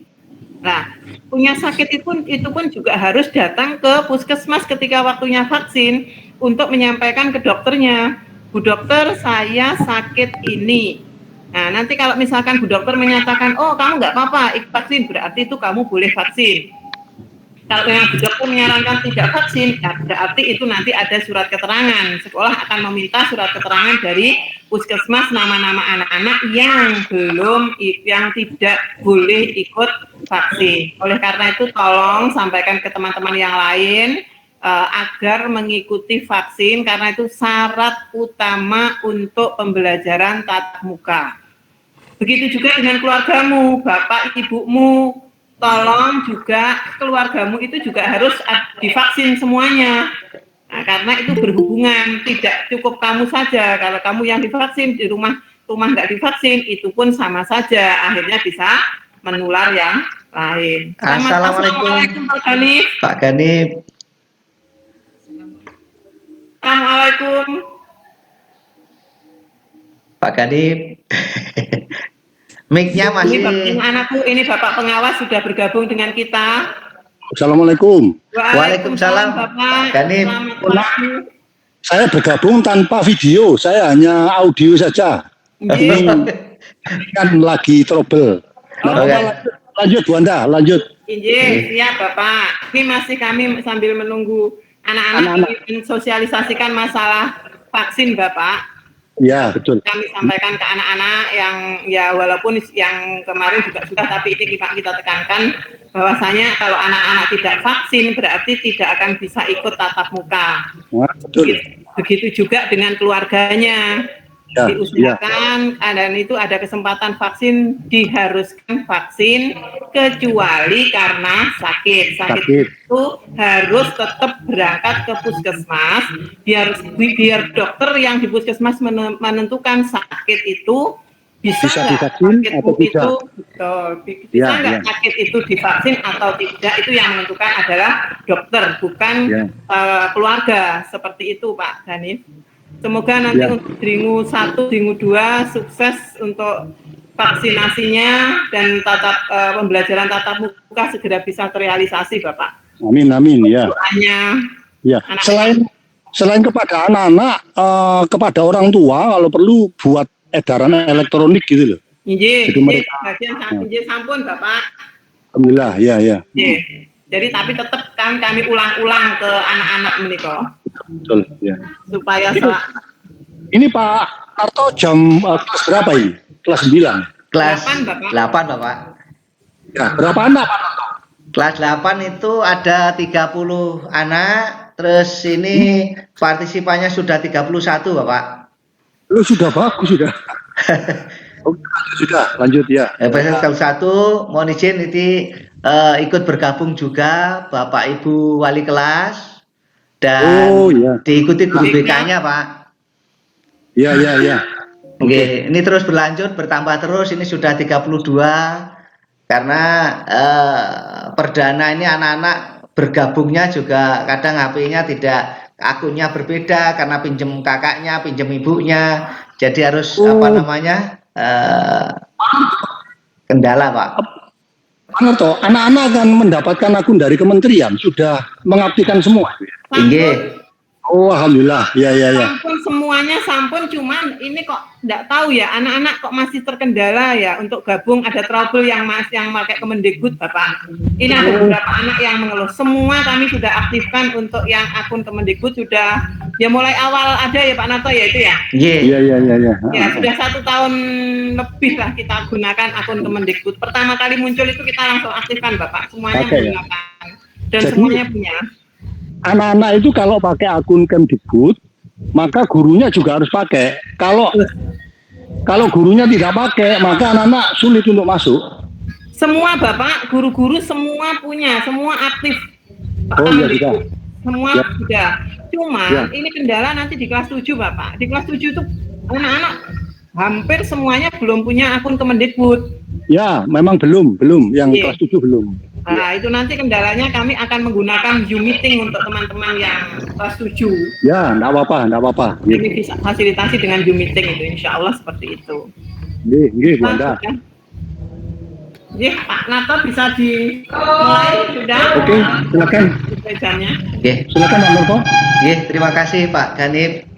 Nah, punya sakit itu pun juga harus datang ke puskesmas ketika waktunya vaksin untuk menyampaikan ke dokternya, Bu dokter saya sakit ini. Nah, nanti kalau misalkan Bu dokter menyatakan, kamu nggak apa-apa, ikut vaksin, berarti itu kamu boleh vaksin. Kalau yang Bu dokter menyarankan tidak vaksin, ya berarti itu nanti ada surat keterangan. Sekolah akan meminta surat keterangan dari puskesmas nama-nama anak-anak yang tidak boleh ikut vaksin. Oleh karena itu tolong sampaikan ke teman-teman yang lain agar mengikuti vaksin karena itu syarat utama untuk pembelajaran tatap muka. Begitu juga dengan keluargamu, bapak, ibumu, tolong juga keluargamu itu juga harus divaksin semuanya. Nah, karena itu berhubungan, tidak cukup kamu saja. Kalau kamu yang divaksin di rumah nggak divaksin, itu pun sama saja. Akhirnya bisa menular yang lain. Assalamualaikum Pak Ganif. Pak Ganif. Assalamualaikum. Pak Ganif. Mic-nya masih. Ini Bapak pengawas sudah bergabung dengan kita. Assalamualaikum. Waalaikumsalam Bapak. Ganif. Saya bergabung tanpa video, saya hanya audio saja. Ini kan lagi trouble. Lanjut Bu Anda, lanjut. Siap Bapak. Ini masih kami sambil menunggu anak-anak sosialisasikan masalah vaksin Bapak. Ya, betul. Kami sampaikan ke anak-anak yang ya walaupun yang kemarin juga sudah, tapi ini kita tekankan bahwasanya kalau anak-anak tidak vaksin berarti tidak akan bisa ikut tatap muka. Nah, betul. Begitu juga dengan keluarganya. Ya, diusahakan dan itu ada kesempatan vaksin, diharuskan vaksin kecuali karena sakit itu harus tetap berangkat ke puskesmas biar dokter yang di puskesmas menentukan sakit itu bisa divaksin atau tidak. Bisa nggak sakit itu divaksin atau tidak, itu yang menentukan adalah dokter, bukan keluarga. Seperti itu Pak Ganif. Semoga nanti untuk Dringu 1, Dringu 2 sukses untuk vaksinasinya dan pembelajaran tatap muka segera bisa terrealisasi Bapak. Amin, amin, ya. Doanya. Ya, selain kepada anak-anak, kepada orang tua kalau perlu buat edaran elektronik gitu loh. Jadi mereka sampun Bapak. Alhamdulillah, ya. Jadi tapi tetap kan kami ulang-ulang ke anak-anak menika. Betul, ya. Supaya ini Pak Arto jam kelas berapa ini? Kelas 9. Kelas 8, 8 Bapak. Ya, berapa anak Pak Arto? Kelas 8 itu ada 30 anak, terus ini partisipannya sudah 31 Bapak. Lu sudah bagus sudah. Sudah, lanjut ya. Kalau satu, mohon izin ini ikut bergabung juga Bapak Ibu Wali kelas dan diikuti guru BK-nya Pak. Iya. Oke, ini terus berlanjut, bertambah terus, ini sudah 32 karena perdana ini anak-anak bergabungnya juga kadang HP-nya tidak, akunnya berbeda karena pinjem kakaknya, pinjem ibunya, jadi harus kendala Pak. Arto, anak-anak akan mendapatkan akun dari kementerian, sudah mengaktifkan semua. Iya. Oh, alhamdulillah. Ya. Sampun semuanya sampun, cuman ini kok enggak tahu ya, anak-anak kok masih terkendala ya untuk gabung, ada trouble yang pakai Kemendikbud Bapak. Ini ada beberapa anak yang mengeluh. Semua kami sudah aktifkan untuk yang akun Kemendikbud sudah ya mulai awal ada ya Pak Narto ya itu ya. Iya. Ya sudah 1 tahun lebih lah kita gunakan akun Kemendikbud. Pertama kali muncul itu kita langsung aktifkan Bapak. Semuanya menggunakan dan jadi, semuanya punya. Anak-anak itu kalau pakai akun Kemdikbud, maka gurunya juga harus pakai. Kalau gurunya tidak pakai, maka anak-anak sulit untuk masuk. Semua Bapak, guru-guru semua punya, semua aktif. Oh iya sudah. Semua sudah. Cuma ini kendala nanti di kelas 7 Bapak. Di kelas 7 itu anak-anak hampir semuanya belum punya akun Kemendikbud. Ya, memang belum. Yang kelas 7 belum. Nah, itu nanti kendalanya kami akan menggunakan Zoom meeting untuk teman-teman yang kelas 7. Ya, enggak apa-apa. Ini bisa fasilitasi dengan Zoom meeting itu, insya Allah seperti itu. Nggih, Bu Anda. Pak Narto bisa dimulai sudah. Oke, silakan. Silakan Pak Narto. Terima kasih Pak Ganip.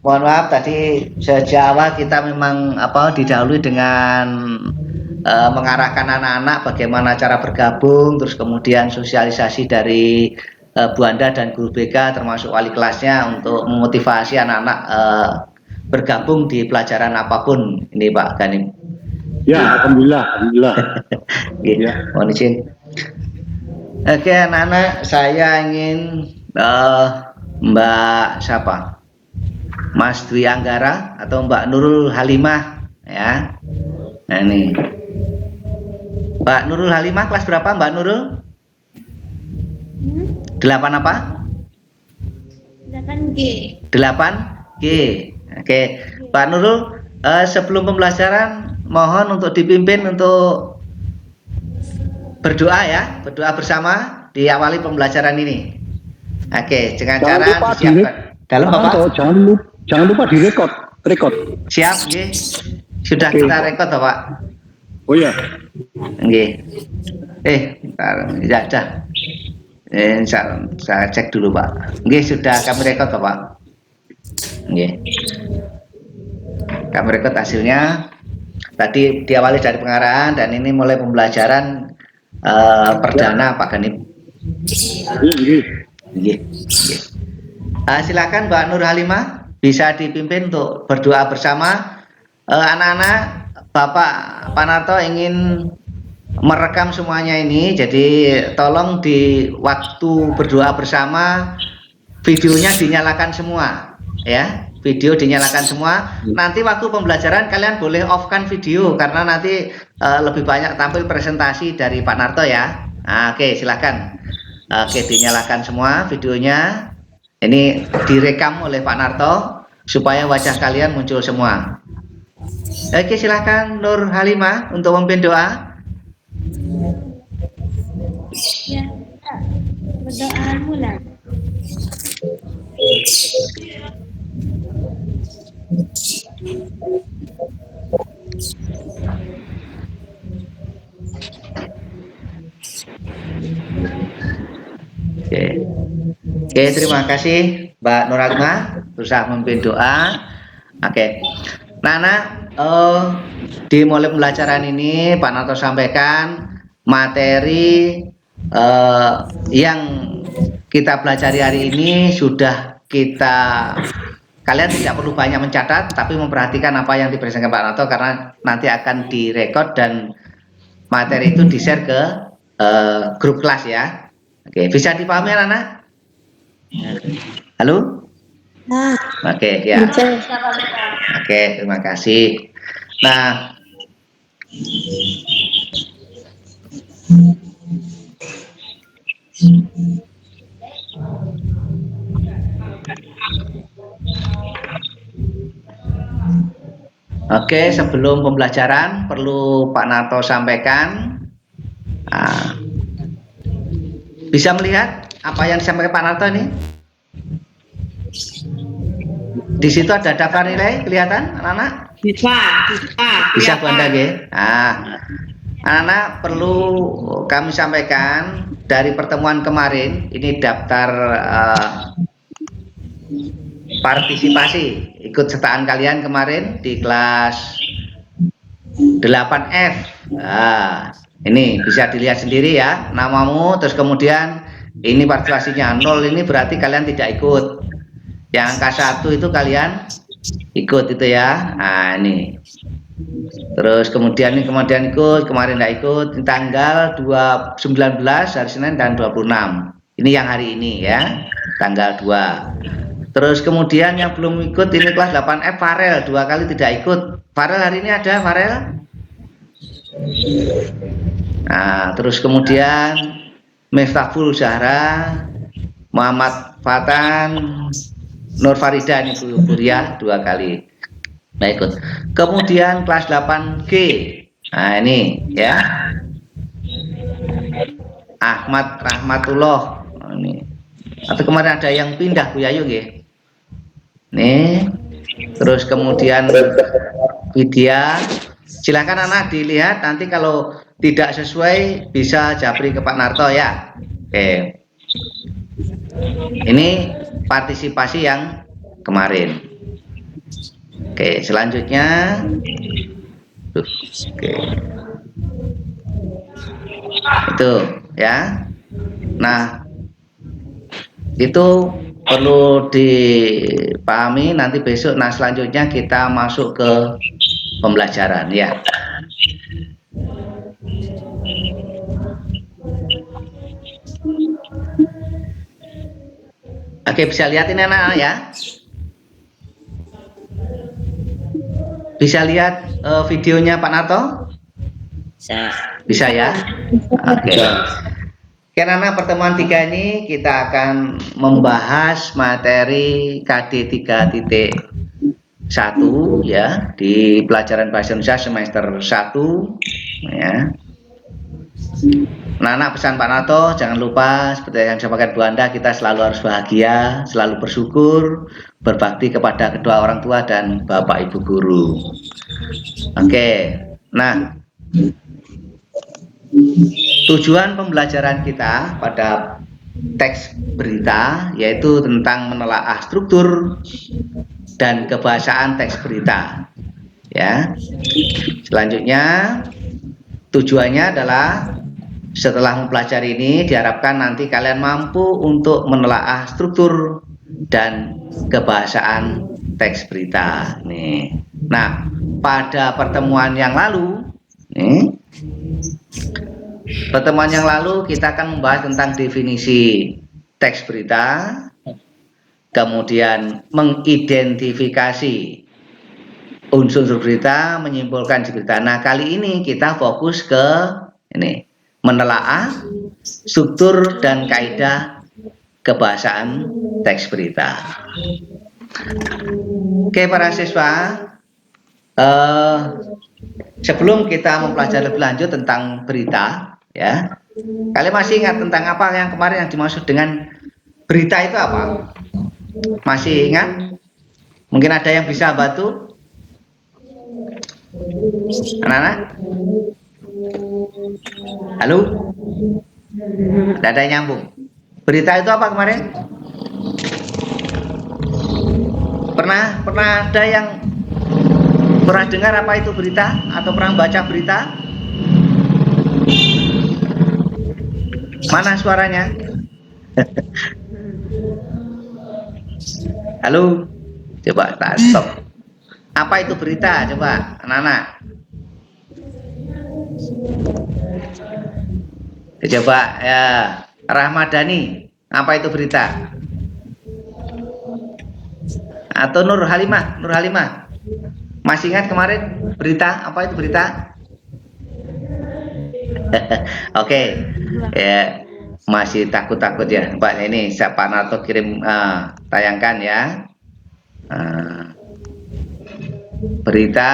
Mohon maaf tadi sejak awal kita memang didahului dengan mengarahkan anak-anak bagaimana cara bergabung, terus kemudian sosialisasi dari Bu Anda dan guru BK termasuk wali kelasnya untuk memotivasi anak-anak bergabung di pelajaran apapun ini Pak Ganim. Ya, alhamdulillah. Mohon izin. Oke anak-anak, saya ingin Mbak siapa? Mas Dwi Anggara atau Mbak Nurul Halimah ya. Nah ini Mbak Nurul Halimah kelas berapa Mbak Nurul? 8 apa? 8G. 8G. Oke, Mbak Nurul, sebelum pembelajaran mohon untuk dipimpin untuk berdoa ya, berdoa bersama diawali pembelajaran ini. Oke, dengan cara disiapkan. Dalam Bapak? Jangan lupa direkod. Siap, nggih. Sudah kita rekod Bapak. Oh iya. Nggih. Bentar. Saya cek dulu Pak. Nggih, sudah kami rekod Bapak. Nggih. Kami rekod hasilnya. Tadi diawali dari pengarahan dan ini mulai pembelajaran perdana Pak Ganip. Nggih. Silakan Mbak Nur Halimah bisa dipimpin untuk berdoa bersama. Anak-anak, Bapak Pak Narto ingin merekam semuanya ini, jadi tolong di waktu berdoa bersama videonya dinyalakan semua ya, video dinyalakan semua. Nanti waktu pembelajaran kalian boleh off-kan video karena nanti lebih banyak tampil presentasi dari Pak Narto ya. Oke, silakan. Oke, dinyalakan semua videonya. Ini direkam oleh Pak Narto supaya wajah kalian muncul semua. Oke, silakan Nur Halimah untuk memimpin doa. Ya, berdoa mulai. Oke, terima kasih Mbak Nuragma berusaha memimpin doa. Oke, Nana, di mulai pembelajaran ini Pak Narto sampaikan materi yang kita pelajari hari ini sudah kalian tidak perlu banyak mencatat, tapi memperhatikan apa yang dipresentasikan Pak Narto karena nanti akan direkod dan materi itu di-share ke grup kelas ya. Oke, bisa dipahami Nana? Halo? Oke, ya. Oke, terima kasih. Nah, oke, sebelum pembelajaran perlu Pak Narto sampaikan. Bisa melihat apa yang disampaikan Pak Narto ini? Di situ ada daftar nilai kelihatan anak-anak? Bisa Bu Anda nggih. Nah, anak-anak perlu kami sampaikan dari pertemuan kemarin ini daftar partisipasi ikut sertaan kalian kemarin di kelas 8F. Nah, ini bisa dilihat sendiri ya namamu, terus kemudian ini partisipasinya 0, ini berarti kalian tidak ikut. Yang angka 1 itu kalian ikut itu ya. Nah ini terus kemudian ikut, kemarin tidak ikut, tanggal 19 hari Senin dan 26 ini yang hari ini ya, tanggal 2. Terus kemudian yang belum ikut ini kelas 8F Farel 2 kali tidak ikut. Farel hari ini ada Farel. Nah terus kemudian Miftahul Zahra, Muhammad Fatan, Nur Farida ini Bu Ria 2 kali nah ikut. Kemudian kelas 8G, nah ini ya Ahmad Rahmatullah ini. Atau kemarin ada yang pindah Bu Yayu nggih. Nih terus kemudian Widya, silakan anak dilihat, nanti kalau tidak sesuai bisa japri ke Pak Narto ya. Oke, ini partisipasi yang kemarin. Oke, selanjutnya oke, itu ya. Nah itu perlu dipahami nanti besok. Nah selanjutnya kita masuk ke pembelajaran ya. Oke, bisa lihat ini anak-anak ya. Bisa lihat videonya Pak Narto? Bisa ya. Oke. Karena pertemuan 3 ini kita akan membahas materi KD 3.1 ya di pelajaran Bahasa Indonesia semester 1 ya. Nah, anak pesan Pak Narto jangan lupa seperti yang disampaikan Bu Anda, kita selalu harus bahagia, selalu bersyukur, berbakti kepada kedua orang tua dan Bapak Ibu guru. Oke. Nah, tujuan pembelajaran kita pada teks berita yaitu tentang menelaah struktur dan kebahasaan teks berita. Ya. Selanjutnya tujuannya adalah setelah mempelajari ini diharapkan nanti kalian mampu untuk menelaah struktur dan kebahasaan teks berita. Nih. Nah, pada pertemuan yang lalu, kita akan membahas tentang definisi teks berita, kemudian mengidentifikasi unsur berita, menyimpulkan berita. Nah, kali ini kita fokus ke ini, menelaah struktur dan kaidah kebahasaan teks berita. Oke, para siswa, sebelum kita mempelajari lebih lanjut tentang berita, ya, kalian masih ingat tentang apa yang kemarin yang dimaksud dengan berita itu apa? Masih ingat? Mungkin ada yang bisa bantu? Anak-anak? Halo? Ada yang nyambung? Berita itu apa kemarin? Pernah ada yang pernah dengar apa itu berita atau pernah baca berita? Mana suaranya? Halo, coba tak stop. Apa itu berita? Coba anak-anak. Coba ya, Rahmadani, apa itu berita? Atau Nur Halimah, masih ingat kemarin berita? Apa itu berita? Oke, ya masih takut-takut ya, Pak. Ini Pak Narto kirim tayangkan ya. Berita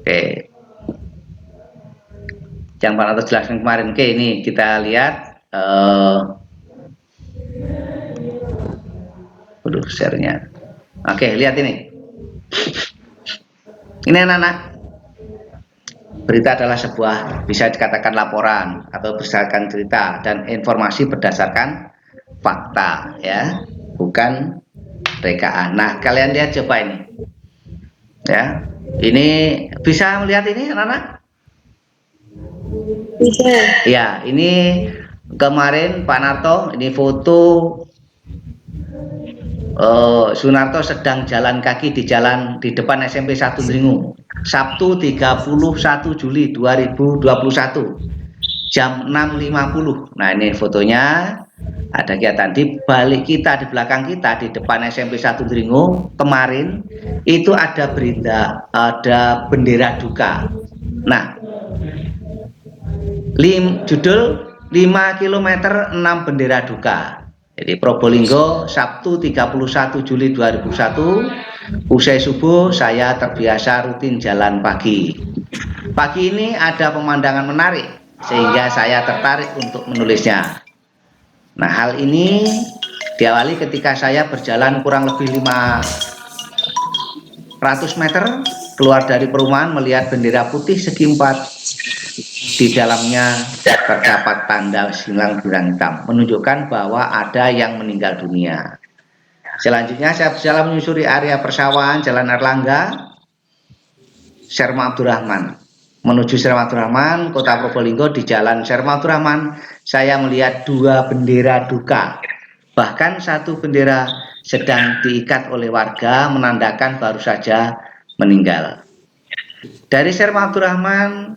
oke. Yang Pak Narto jelaskan kemarin. Oke, ini kita lihat share-nya. Oke, lihat ini. Ini anak-anak. Berita adalah sebuah bisa dikatakan laporan atau berdasarkan cerita dan informasi berdasarkan fakta ya, bukan rekaan. Nah, kalian lihat coba ini. Ya. Ini bisa melihat ini anak-anak? Bisa. Ya, ini kemarin Pak Narto, ini foto Sunarto sedang jalan kaki di depan SMP 1 Dringu, Sabtu 31 Juli 2021 jam 6.50. Nah, ini fotonya. Ada kegiatan di balik kita, di belakang kita, di depan SMP 1 Dringu kemarin itu ada berita, ada bendera duka. Nah, judul 5 km 6 bendera duka. Jadi Probolinggo Sabtu 31 Juli 2001 usai subuh saya terbiasa rutin jalan pagi. Pagi ini ada pemandangan menarik sehingga saya tertarik untuk menulisnya. Nah, hal ini diawali ketika saya berjalan kurang lebih 500 meter keluar dari perumahan melihat bendera putih segi empat. Di dalamnya terdapat tanda silang bilang hitam menunjukkan bahwa ada yang meninggal dunia. Selanjutnya saya berjalan menyusuri area persawahan Jalan Erlangga, Serma Abdurrahman. Menuju Serma Abdurrahman, Kota Probolinggo. Di Jalan Serma Abdurrahman saya melihat 2 bendera duka. Bahkan 1 bendera sedang diikat oleh warga menandakan baru saja meninggal. Dari Serma Abdurrahman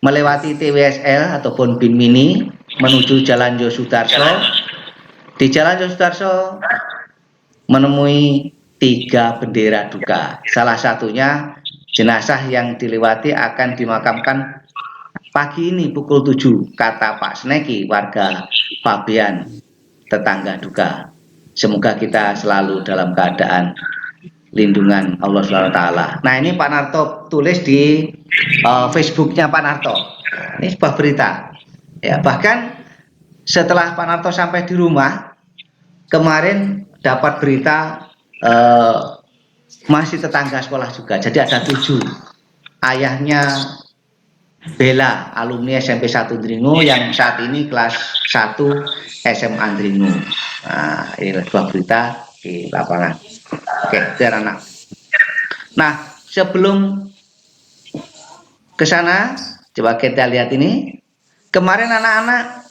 melewati TWSL ataupun Bin Mini menuju Jalan Yosudarso. Di Jalan Yosudarso menemui 3 bendera duka. Salah satunya jenazah yang dilewati akan dimakamkan pagi ini pukul 7, kata Pak Sneki, warga Pabean, tetangga duka. Semoga kita selalu dalam keadaan lindungan Allah SWT. Nah, ini Pak Narto tulis di Facebooknya Pak Narto. Ini sebuah berita. Ya, bahkan setelah Pak Narto sampai di rumah kemarin dapat berita masih tetangga sekolah juga. Jadi ada 7. Ayahnya Bella, alumni SMP 1 Dringu yang saat ini kelas 1 SMA Dringu. Nah, ini sebuah berita di lapangan. Oke, biar anak. Nah, sebelum ke sana, coba kita lihat ini. Kemarin anak-anak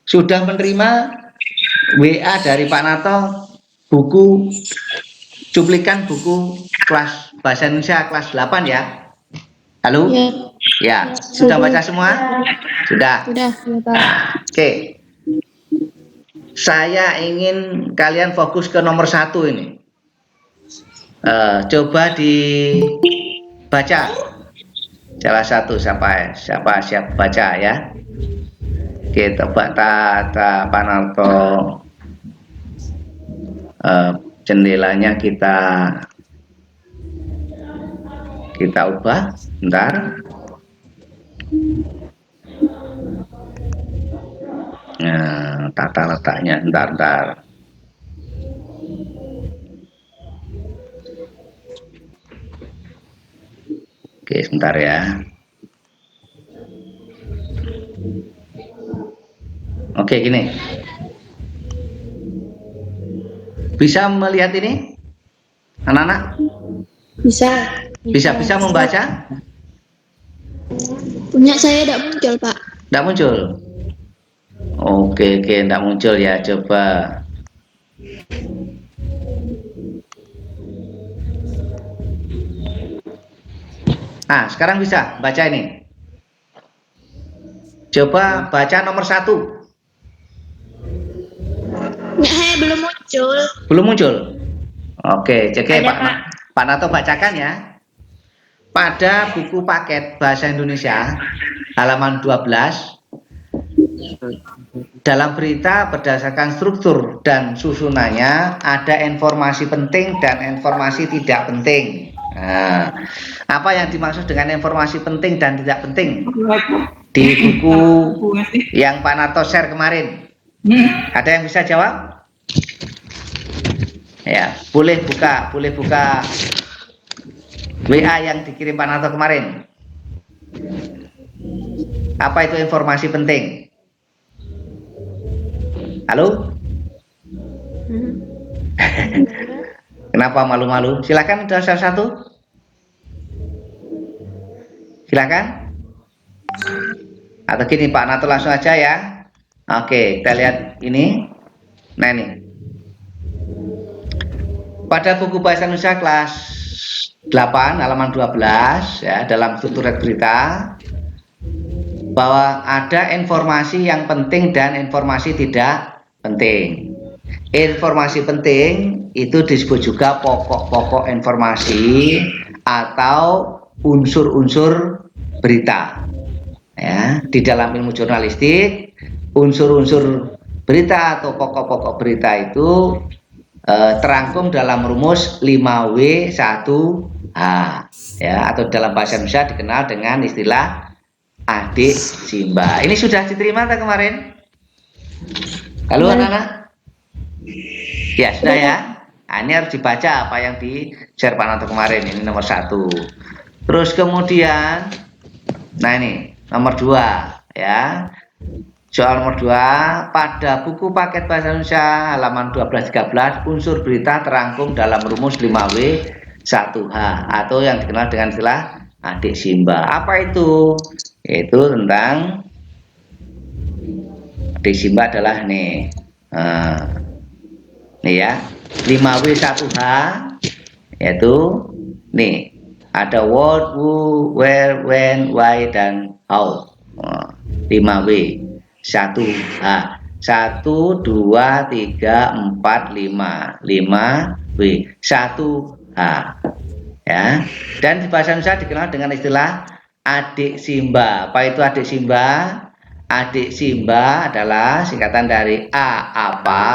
sudah menerima WA dari Pak Narto cuplikan buku kelas bahasa Indonesia kelas 8 ya. Halo? Ya, sudah baca semua? Sudah. Nah, oke. Saya ingin kalian fokus ke nomor 1 ini. Coba dibaca salah satu siapa baca ya. Kita Pak Narto jendelanya kita ubah bentar. Nah, tata letaknya bentar. Oke, sebentar ya. Oke, gini. Bisa melihat ini? Anak-anak? Bisa membaca? Punya saya tidak muncul, Pak. Tidak muncul? Oke, tidak muncul ya, coba. Nah, sekarang bisa baca ini. Coba baca nomor 1. Saya belum muncul. Belum muncul? Oke, jadi Pak Nato bacakan ya. Pada buku paket Bahasa Indonesia halaman 12, dalam berita berdasarkan struktur dan susunannya ada informasi penting dan informasi tidak penting. Nah, apa yang dimaksud dengan informasi penting dan tidak penting di buku yang Pak Nato share kemarin? Ada yang bisa jawab? Ya, boleh buka WA yang dikirim Pak Nato kemarin. Apa itu informasi penting? Halo? Kenapa malu-malu? Silakan, udah salah satu. Silakan. Atau gini, Pak Nato langsung aja ya. Oke, kita lihat ini. Nah, ini. Pada buku Bahasa Indonesia kelas 8 halaman 12 ya, dalam struktur berita bahwa ada informasi yang penting dan informasi tidak penting. Informasi penting itu disebut juga pokok-pokok informasi atau unsur-unsur berita. Ya, di dalam ilmu jurnalistik, unsur-unsur berita atau pokok-pokok berita itu terangkum dalam rumus 5W1H ya, atau dalam bahasa Indonesia dikenal dengan istilah adik Simba. Ini sudah diterima tak kemarin? Halo anak-anak? Ya sudah ya. Nah, ini harus dibaca apa yang di share Pak Nato kemarin. Ini nomor 1. Terus kemudian, nah ini nomor 2 ya. Soal nomor 2, pada buku paket Bahasa Indonesia halaman 12-13, unsur berita terangkum dalam rumus 5W1H atau yang dikenal dengan istilah adik Simba. Apa itu? Itu tentang adik Simba adalah nih. Nih ya, 5W1H yaitu nih, ada what, who, where, when, why, dan how. 5W. 1H 1, 2, 3, 4, 5 5W 1H ya. Dan di bahasa Indonesia dikenal dengan istilah adik Simba. Apa itu adik Simba? Adik Simba adalah singkatan dari A apa,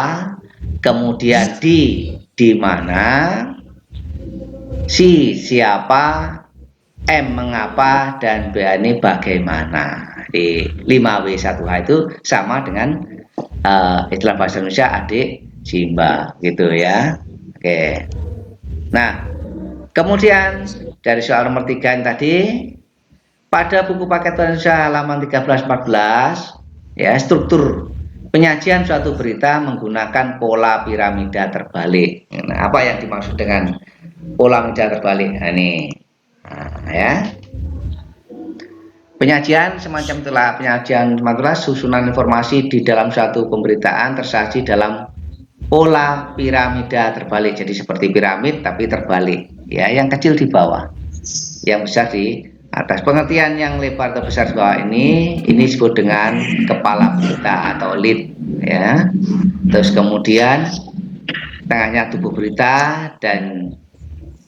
kemudian di mana, si siapa, M mengapa, dan B ini bagaimana. Di 5W1H itu sama dengan istilah bahasa Indonesia adik Simba gitu ya. Oke. Nah, kemudian dari soal nomor 3 yang tadi, pada buku paket Bahasa Indonesia halaman 13-14 ya, struktur penyajian suatu berita menggunakan pola piramida terbalik. Nah, apa yang dimaksud dengan pola piramida terbalik? Nah, ini ya. Penyajian semacam itulah, penyajian itulah susunan informasi di dalam suatu pemberitaan tersaji dalam pola piramida terbalik. Jadi seperti piramid tapi terbalik ya, yang kecil di bawah, yang besar di atas. Pengertian yang lebar atau besar di bawah ini disebut dengan kepala berita atau lead ya. Terus kemudian tengahnya tubuh berita, dan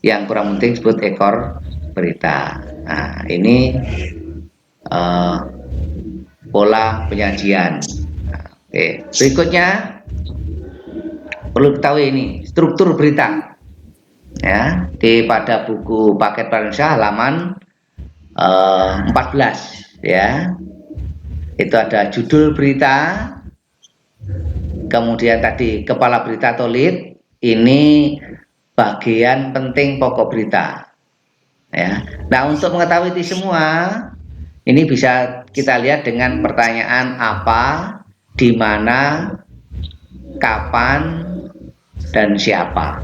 yang kurang penting disebut ekor berita. Nah, ini pola penyajian. Oke, berikutnya perlu ketahui ini struktur berita ya, pada buku paket Bahasa Indonesia halaman 14 ya. Itu ada judul berita, kemudian tadi kepala berita atau lead, ini bagian penting pokok berita ya. Nah, untuk mengetahui itu semua, Ini bisa kita lihat dengan pertanyaan apa, di mana, kapan, dan siapa.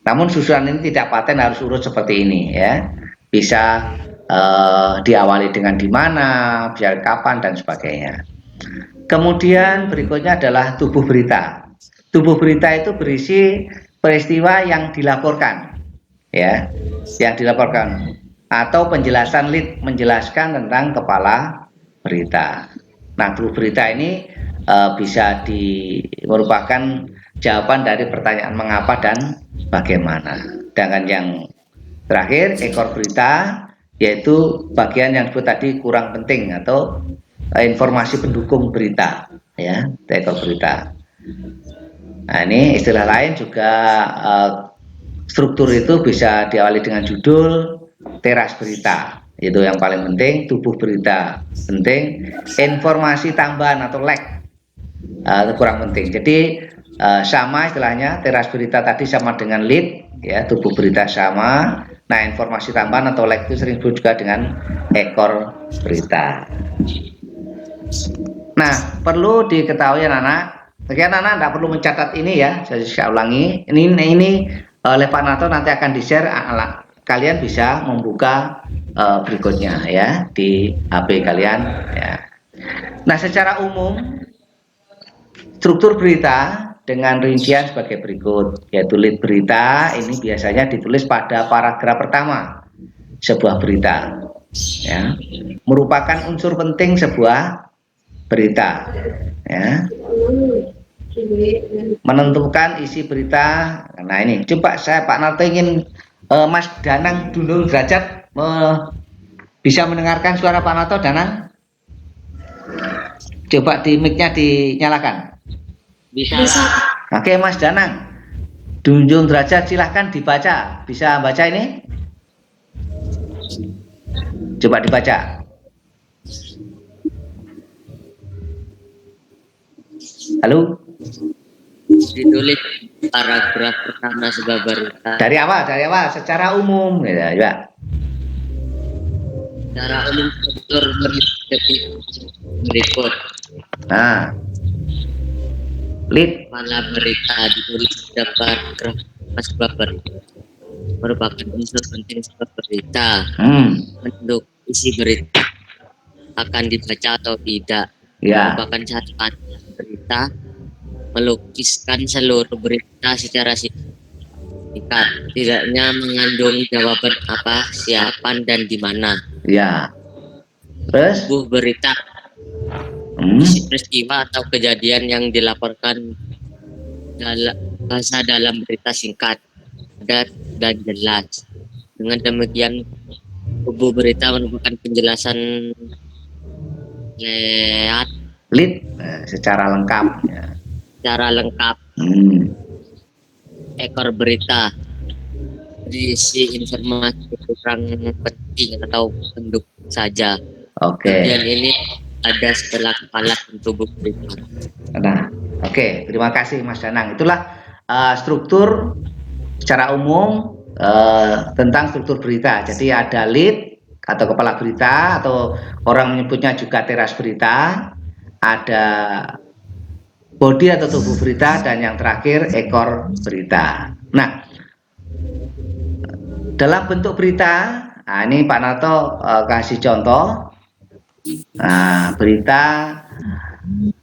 Namun susunan ini tidak paten harus urut seperti ini ya. Bisa diawali dengan di mana, bisa kapan dan sebagainya. Kemudian berikutnya adalah tubuh berita. Tubuh berita itu berisi peristiwa yang dilaporkan ya, yang dilaporkan atau penjelasan lead menjelaskan tentang kepala berita. Nah, tubuh berita ini bisa merupakan jawaban dari pertanyaan mengapa dan bagaimana. Sedangkan yang terakhir ekor berita yaitu bagian yang disebut tadi kurang penting atau informasi pendukung berita ya, ekor berita. Nah, ini istilah lain juga struktur itu bisa diawali dengan judul, teras berita itu yang paling penting, tubuh berita penting, informasi tambahan atau lag kurang penting. Jadi sama istilahnya, teras berita tadi sama dengan lead ya, tubuh berita sama. Nah, informasi tambahan atau lag itu sering disebut juga dengan ekor berita. Nah, perlu diketahui anak-anak, sekian anak tidak perlu mencatat ini ya, saya ulangi. Ini oleh Pak Nato nanti akan di-share, kalian bisa membuka berikutnya ya di HP kalian ya. Nah, secara umum struktur berita dengan rincian sebagai berikut, yaitu lead berita ini biasanya ditulis pada paragraf pertama sebuah berita ya, merupakan unsur penting sebuah berita ya, menentukan isi berita. Nah, ini coba Pak Nato ingin Mas Danang Dunung Derajat bisa mendengarkan suara Pak Nato. Danang, coba di mic-nya dinyalakan. Bisa. Oke, Mas Danang Dunung Derajat, silahkan dibaca. Bisa baca ini? Coba dibaca. Halo? Ditulis paragraf pertama sebuah berita. Dari awal, secara umum ya, ya. Secara umum struktur berikut. Nah, lead Kepala berita ditulis pada paragraf sebuah berita, merupakan unsur penting sebuah berita. Untuk isi berita akan dibaca atau tidak ya, merupakan catatan berita, melukiskan seluruh berita secara singkat, tidaknya mengandung jawaban apa, siapa, dan di mana. Ya. Terus Tubuh berita isi peristiwa atau kejadian yang dilaporkan dalam bahasa dalam berita singkat, padat dan jelas. Dengan demikian tubuh berita merupakan penjelasan lead secara lengkap ya. Secara lengkap. Ekor berita berisi informasi kurang penting atau pendukung saja. Oke. Kemudian ini ada setelah kepala dan tubuh berita. Nah, oke, terima kasih Mas Danang. Itulah struktur secara umum tentang struktur berita. Jadi ada lead atau kepala berita, atau orang menyebutnya juga teras berita, ada body atau tubuh berita, dan yang terakhir ekor berita. Nah, dalam bentuk berita, nah ini Pak Nato kasih contoh. Nah, berita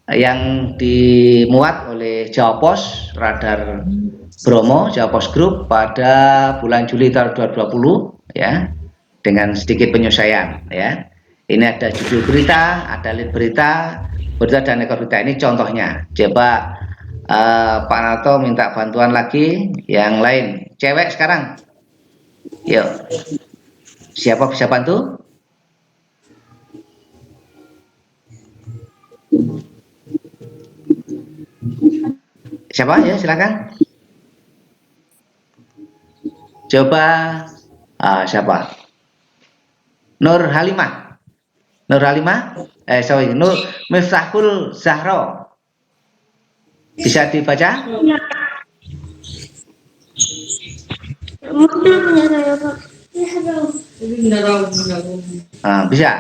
yang dimuat oleh Jawa Pos, Radar Bromo, Jawa Pos Group pada bulan Juli tahun 2020 ya, dengan sedikit penyesuaian ya. Ini ada judul berita, ada lead berita, dan ekor berita. Ini contohnya. Coba Pak Nato minta bantuan lagi yang lain. Cewek sekarang. Yuk. Siapa bisa bantu? Siapa ya, silakan. Coba siapa? Nur Halimah. Sorry, Nur Miftahul Zahro. Bisa dibaca? Mudah ya saya, Pak. Bisa.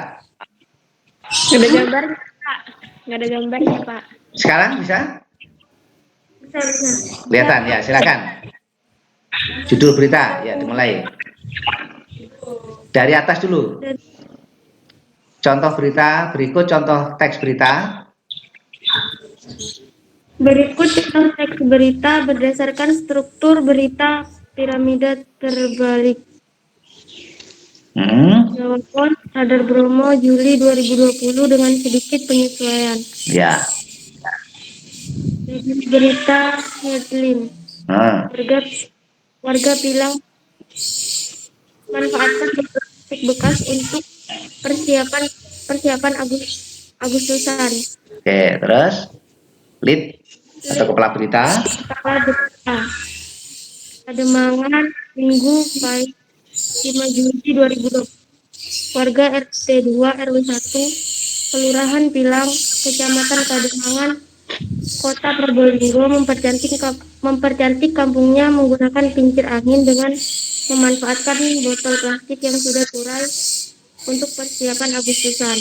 Nggak ada gambarnya, Pak. Nggak ada gambarnya, Pak. Sekarang bisa? Bisa, bisa. Kelihatan ya, silakan. Judul berita, ya dimulai. Dari atas dulu. Contoh berita, berikut contoh teks berita. Berikut contoh teks berita berdasarkan struktur berita piramida terbalik. Jawaban Radar Bromo Juli 2020 dengan sedikit penyesuaian. Ya. Berita headline. Warga Pilang manfaatkan plastik bekas untuk persiapan Agustusan. Oke, terus lead atau kepala berita. Kepala berita. Pademangan Minggu Pahit 5 Juli 2020. Warga RT 2 RW 1 Kelurahan Pilang, Kecamatan Pademangan, Kota Probolinggo mempercantik kampungnya menggunakan kincir angin dengan memanfaatkan botol plastik yang sudah turai untuk persiapan Agustusan.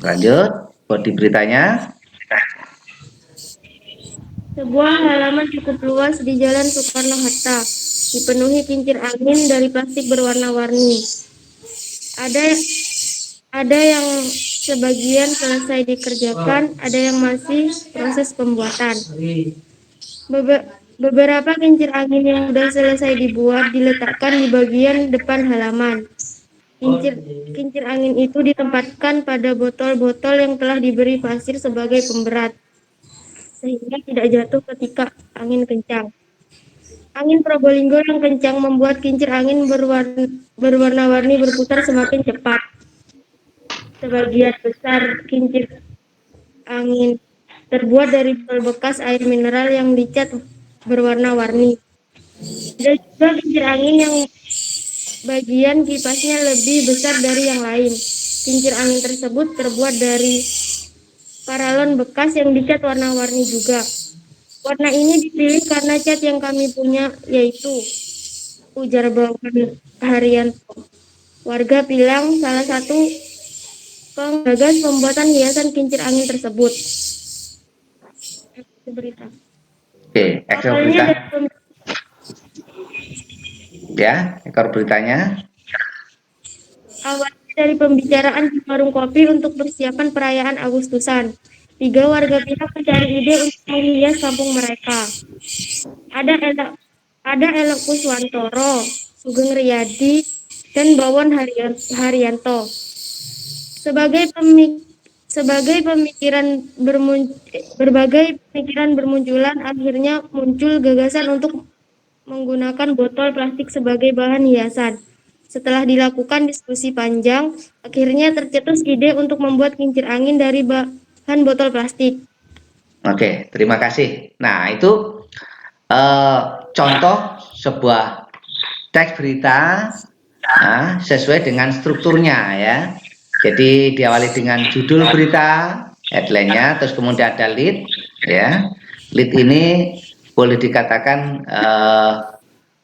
Lanjut, bodi beritanya. Sebuah halaman cukup luas di Jalan Soekarno-Hatta dipenuhi kincir angin dari plastik berwarna-warni. Ada yang sebagian selesai dikerjakan, ada yang masih proses pembuatan. Beberapa kincir angin yang sudah selesai dibuat diletakkan di bagian depan halaman. Kincir angin itu ditempatkan pada botol-botol yang telah diberi pasir sebagai pemberat, sehingga tidak jatuh ketika angin kencang. Angin Probolinggo yang kencang membuat kincir angin berwarna-warni berputar semakin cepat. Sebagian besar kincir angin terbuat dari botol bekas air mineral yang dicat berwarna-warni. Ada juga kincir angin yang bagian kipasnya lebih besar dari yang lain. Kincir angin tersebut terbuat dari paralon bekas yang dicat warna-warni juga. Warna ini dipilih karena cat yang kami punya, yaitu ujar Bawan Haryanto, warga Pilang, salah satu penggagas pembuatan hiasan kincir angin tersebut. Berita. Oke, ekor berita. Ya, ekor beritanya. Awal dari pembicaraan di warung kopi untuk persiapan perayaan Agustusan. 3 warga Pilang mencari ide untuk menghias kampung mereka. Ada Elok Kuswantoro, Sugeng Riyadi, dan Bawan Haryanto. Berbagai pemikiran bermunculan, akhirnya muncul gagasan untuk menggunakan botol plastik sebagai bahan hiasan. Setelah dilakukan diskusi panjang, akhirnya tercetus ide untuk membuat kincir angin dari bahan botol plastik. Oke, terima kasih. Nah, itu contoh sebuah teks berita sesuai dengan strukturnya ya. Jadi diawali dengan judul berita, headline-nya, terus kemudian ada lead ya. Lead ini boleh dikatakan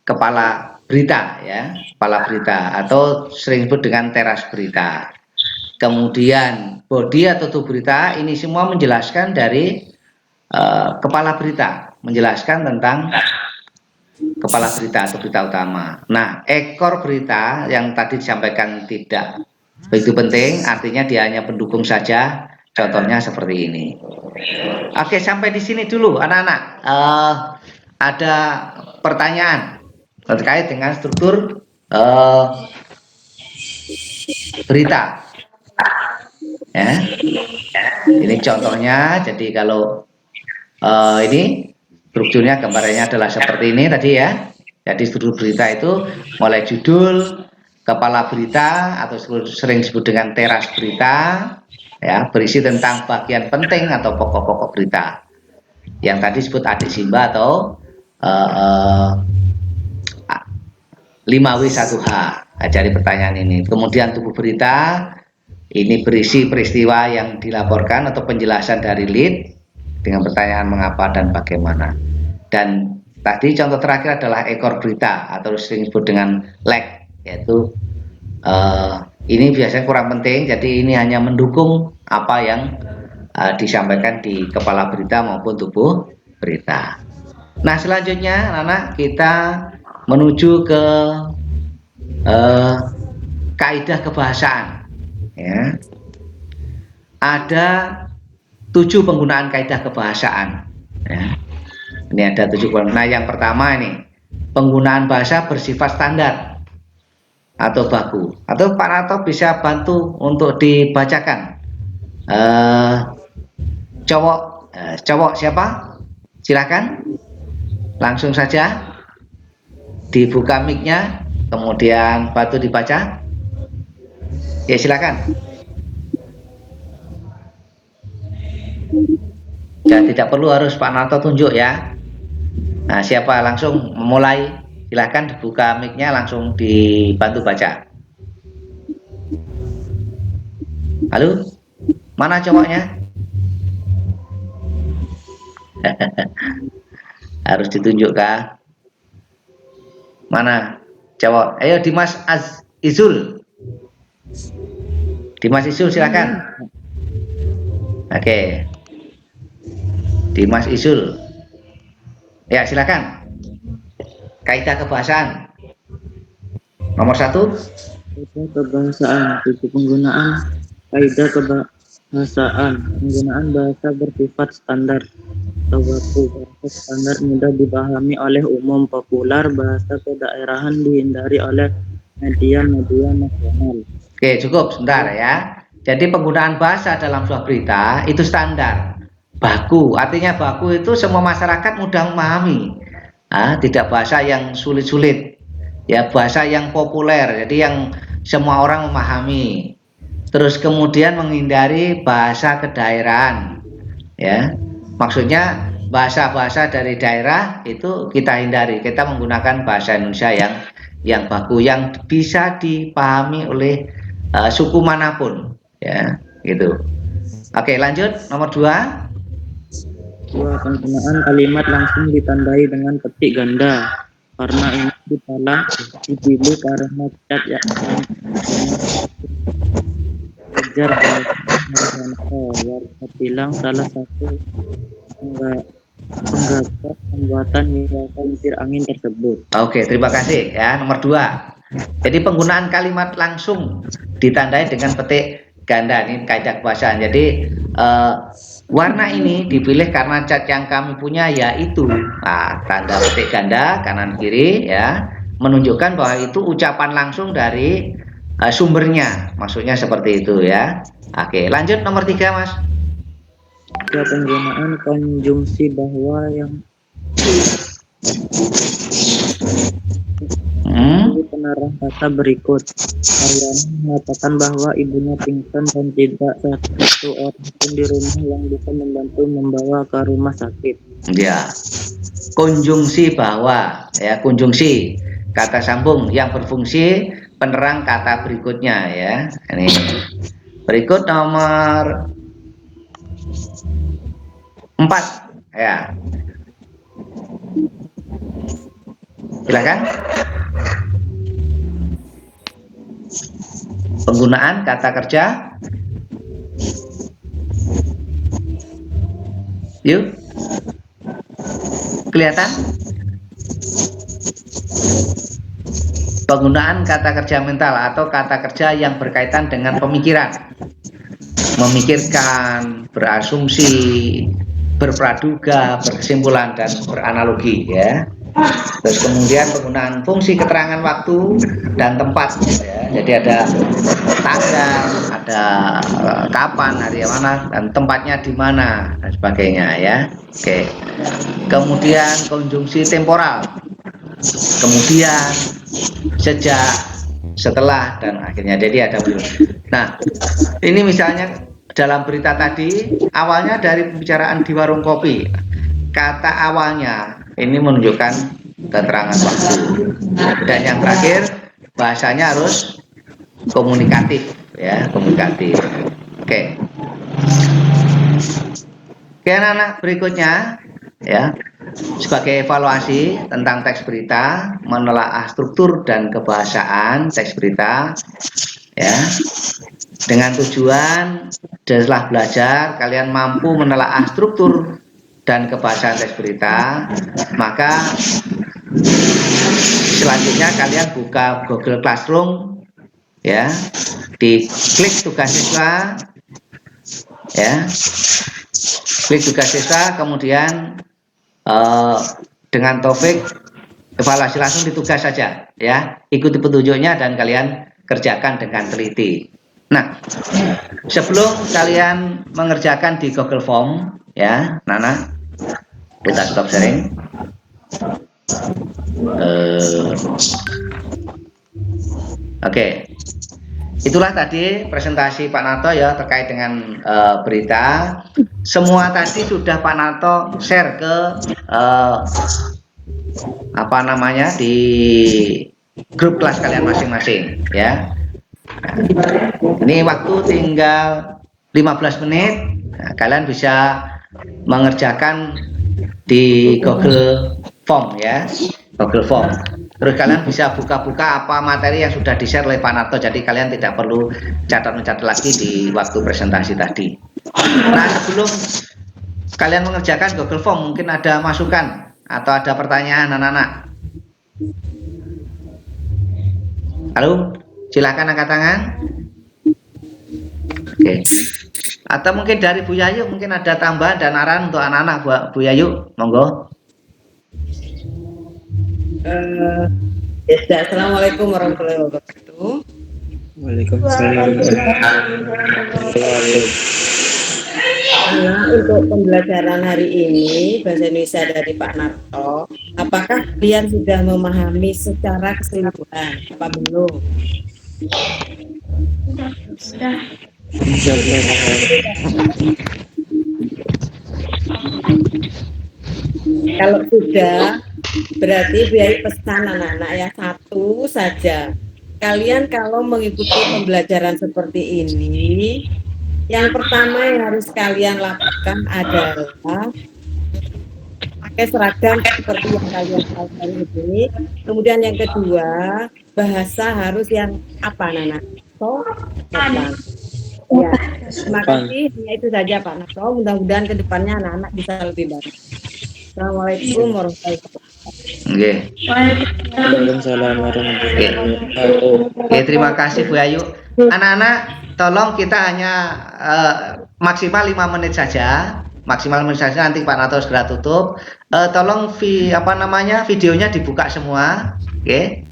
kepala berita ya, kepala berita atau sering disebut dengan teras berita. Kemudian body atau tubuh berita ini semua menjelaskan dari kepala berita, menjelaskan tentang kepala berita atau berita utama. Nah, ekor berita yang tadi disampaikan tidak begitu penting, artinya dia hanya pendukung saja. Contohnya seperti ini. Oke, sampai di sini dulu anak-anak. Ada pertanyaan terkait dengan struktur berita. Ya. Ini contohnya. Jadi kalau ini strukturnya, gambarnya adalah seperti ini tadi ya. Jadi struktur berita itu mulai judul, kepala berita atau sering disebut dengan teras berita ya, berisi tentang bagian penting atau pokok-pokok berita yang tadi disebut adik Simba atau 5W1H. Ajari pertanyaan ini. Kemudian tubuh berita ini berisi peristiwa yang dilaporkan atau penjelasan dari lead dengan pertanyaan mengapa dan bagaimana. Dan tadi contoh terakhir adalah ekor berita atau sering disebut dengan leg, yaitu ini biasanya kurang penting, jadi ini hanya mendukung apa yang disampaikan di kepala berita maupun tubuh berita. Nah, selanjutnya anak-anak kita menuju ke kaidah kebahasaan. Ya. Ada 7 penggunaan kaidah kebahasaan. Ya. Ini ada 7 penggunaan. Nah, yang pertama ini penggunaan bahasa bersifat standar atau baku. Atau Pak Nato bisa bantu untuk dibacakan. Cowok siapa? Silakan. Langsung saja dibuka mic-nya, kemudian bantu dibaca. Ya, silakan. Ya, tidak perlu harus Pak Nato tunjuk ya. Nah, siapa langsung memulai? Silakan dibuka mic-nya, langsung dibantu baca. Halo? Mana cowoknya? Harus ditunjukkan. Mana cowok? Ayo Dimas Izul. Dimas Izul silakan. Oke. Dimas Izul. Ya, silakan. Kaidah kebahasaan. Nomor 1. Kaidah kebahasaan. Itu penggunaan kaidah kebahasaan. Penggunaan bahasa bersifat standar atau baku. Bahasa standar mudah dipahami oleh umum, populer. Bahasa kedaerahan dihindari oleh media-media nasional. Oke, cukup sebentar ya. Jadi penggunaan bahasa dalam sebuah berita itu standar. Baku, artinya baku itu semua masyarakat mudah memahami. Tidak bahasa yang sulit-sulit. Ya, bahasa yang populer. Jadi yang semua orang memahami. Terus kemudian menghindari bahasa kedaerahan. Ya. Maksudnya bahasa-bahasa dari daerah itu kita hindari. Kita menggunakan bahasa Indonesia yang baku, yang bisa dipahami oleh suku manapun, ya, gitu. Oke, lanjut nomor 2. Penggunaan kalimat langsung ditandai dengan petik ganda. Karena ini dipilih karena cat yang kejar warga bilang salah satu penggagas pembuatan kincir angin tersebut. Oke, terima kasih ya. Nomor 2. Jadi penggunaan kalimat langsung ditandai dengan petik ganda, ini kaidah kebahasaan. Jadi warna ini dipilih karena cat yang kami punya yaitu tanda petik ganda kanan kiri ya, menunjukkan bahwa itu ucapan langsung dari sumbernya, maksudnya seperti itu ya. Oke, lanjut nomor 3 Mas. Ya, penggunaan konjungsi bahwa yang penarang kata berikut. Ayana mengatakan bahwa ibunya pingsan dan tidak satu orang pun di rumah yang bisa membantu membawa ke rumah sakit. Ya, konjungsi bahwa ya, konjungsi kata sambung yang berfungsi penerang kata berikutnya ya. Ini berikut nomor 4 ya. Silakan. Penggunaan kata kerja. Yuk. Kelihatan? Penggunaan kata kerja mental atau kata kerja yang berkaitan dengan pemikiran. Memikirkan, berasumsi, berpraduga, berkesimpulan, dan beranalogi ya. Terus kemudian penggunaan fungsi keterangan waktu dan tempat ya. Jadi ada tanggal, ada kapan, hari mana, dan tempatnya di mana dan sebagainya ya. Oke. Kemudian konjungsi temporal. Kemudian, sejak, setelah, dan akhirnya. Jadi ada. Nah, ini misalnya dalam berita tadi awalnya dari pembicaraan di warung kopi. Kata awalnya ini menunjukkan keterangan waktu, dan yang terakhir bahasanya harus komunikatif ya, komunikatif. Oke, anak-anak, berikutnya ya, sebagai evaluasi tentang teks berita, menelaah struktur dan kebahasaan teks berita ya, dengan tujuan setelah belajar kalian mampu menelaah struktur dan kebahasaan teks berita, maka selanjutnya kalian buka Google Classroom, ya, diklik tugas siswa, ya, klik tugas siswa, kemudian dengan Taufik evaluasi langsung di tugas saja, ya, ikuti petunjuknya dan kalian kerjakan dengan teliti. Nah, sebelum kalian mengerjakan di Google Form, ya, Nana, kita stop sharing. Oke. Itulah tadi presentasi Pak Narto ya terkait dengan berita. Semua tadi sudah Pak Narto share ke apa namanya di grup kelas kalian masing-masing, ya. Nah, ini waktu tinggal 15 menit. Nah, kalian bisa mengerjakan di Google Form, ya, Google Form. Terus kalian bisa buka-buka apa materi yang sudah di-share oleh Pak Narto, jadi kalian tidak perlu catat-mencatat lagi di waktu presentasi tadi. Nah, sebelum kalian mengerjakan Google Form, mungkin ada masukan atau ada pertanyaan anak-anak. Halo, silakan angkat tangan. Oke. Atau mungkin dari Bu Yayu mungkin ada tambahan dan arahan untuk anak-anak, Bu Yayu, monggo. Assalamualaikum warahmatullahi wabarakatuh. Waalaikumsalam. Untuk pembelajaran hari ini bahasa Indonesia dari Pak Narto, apakah kalian sudah memahami secara keseluruhan? Apa belum? Sudah. Kalau sudah, berarti biar pesan anak-anak ya satu saja. Kalian kalau mengikuti pembelajaran seperti ini, yang pertama yang harus kalian lakukan adalah pakai seragam seperti yang kalian lakukan ini. Kemudian yang kedua, bahasa harus yang apa, Nana? Sopan. Ya, terima kasih. Ya, itu saja Pak Narto. Mudah-mudahan kedepannya anak-anak bisa lebih baik. Assalamualaikum warahmatullahi wabarakatuh. Waalaikumsalam warahmatullahi wabarakatuh. Oke, terima kasih Bu Ayu. Anak-anak, tolong kita hanya maksimal 5 menit saja. Maksimal 5 menit saja, nanti Pak Narto segera tutup. Tolong videonya dibuka semua. Oke.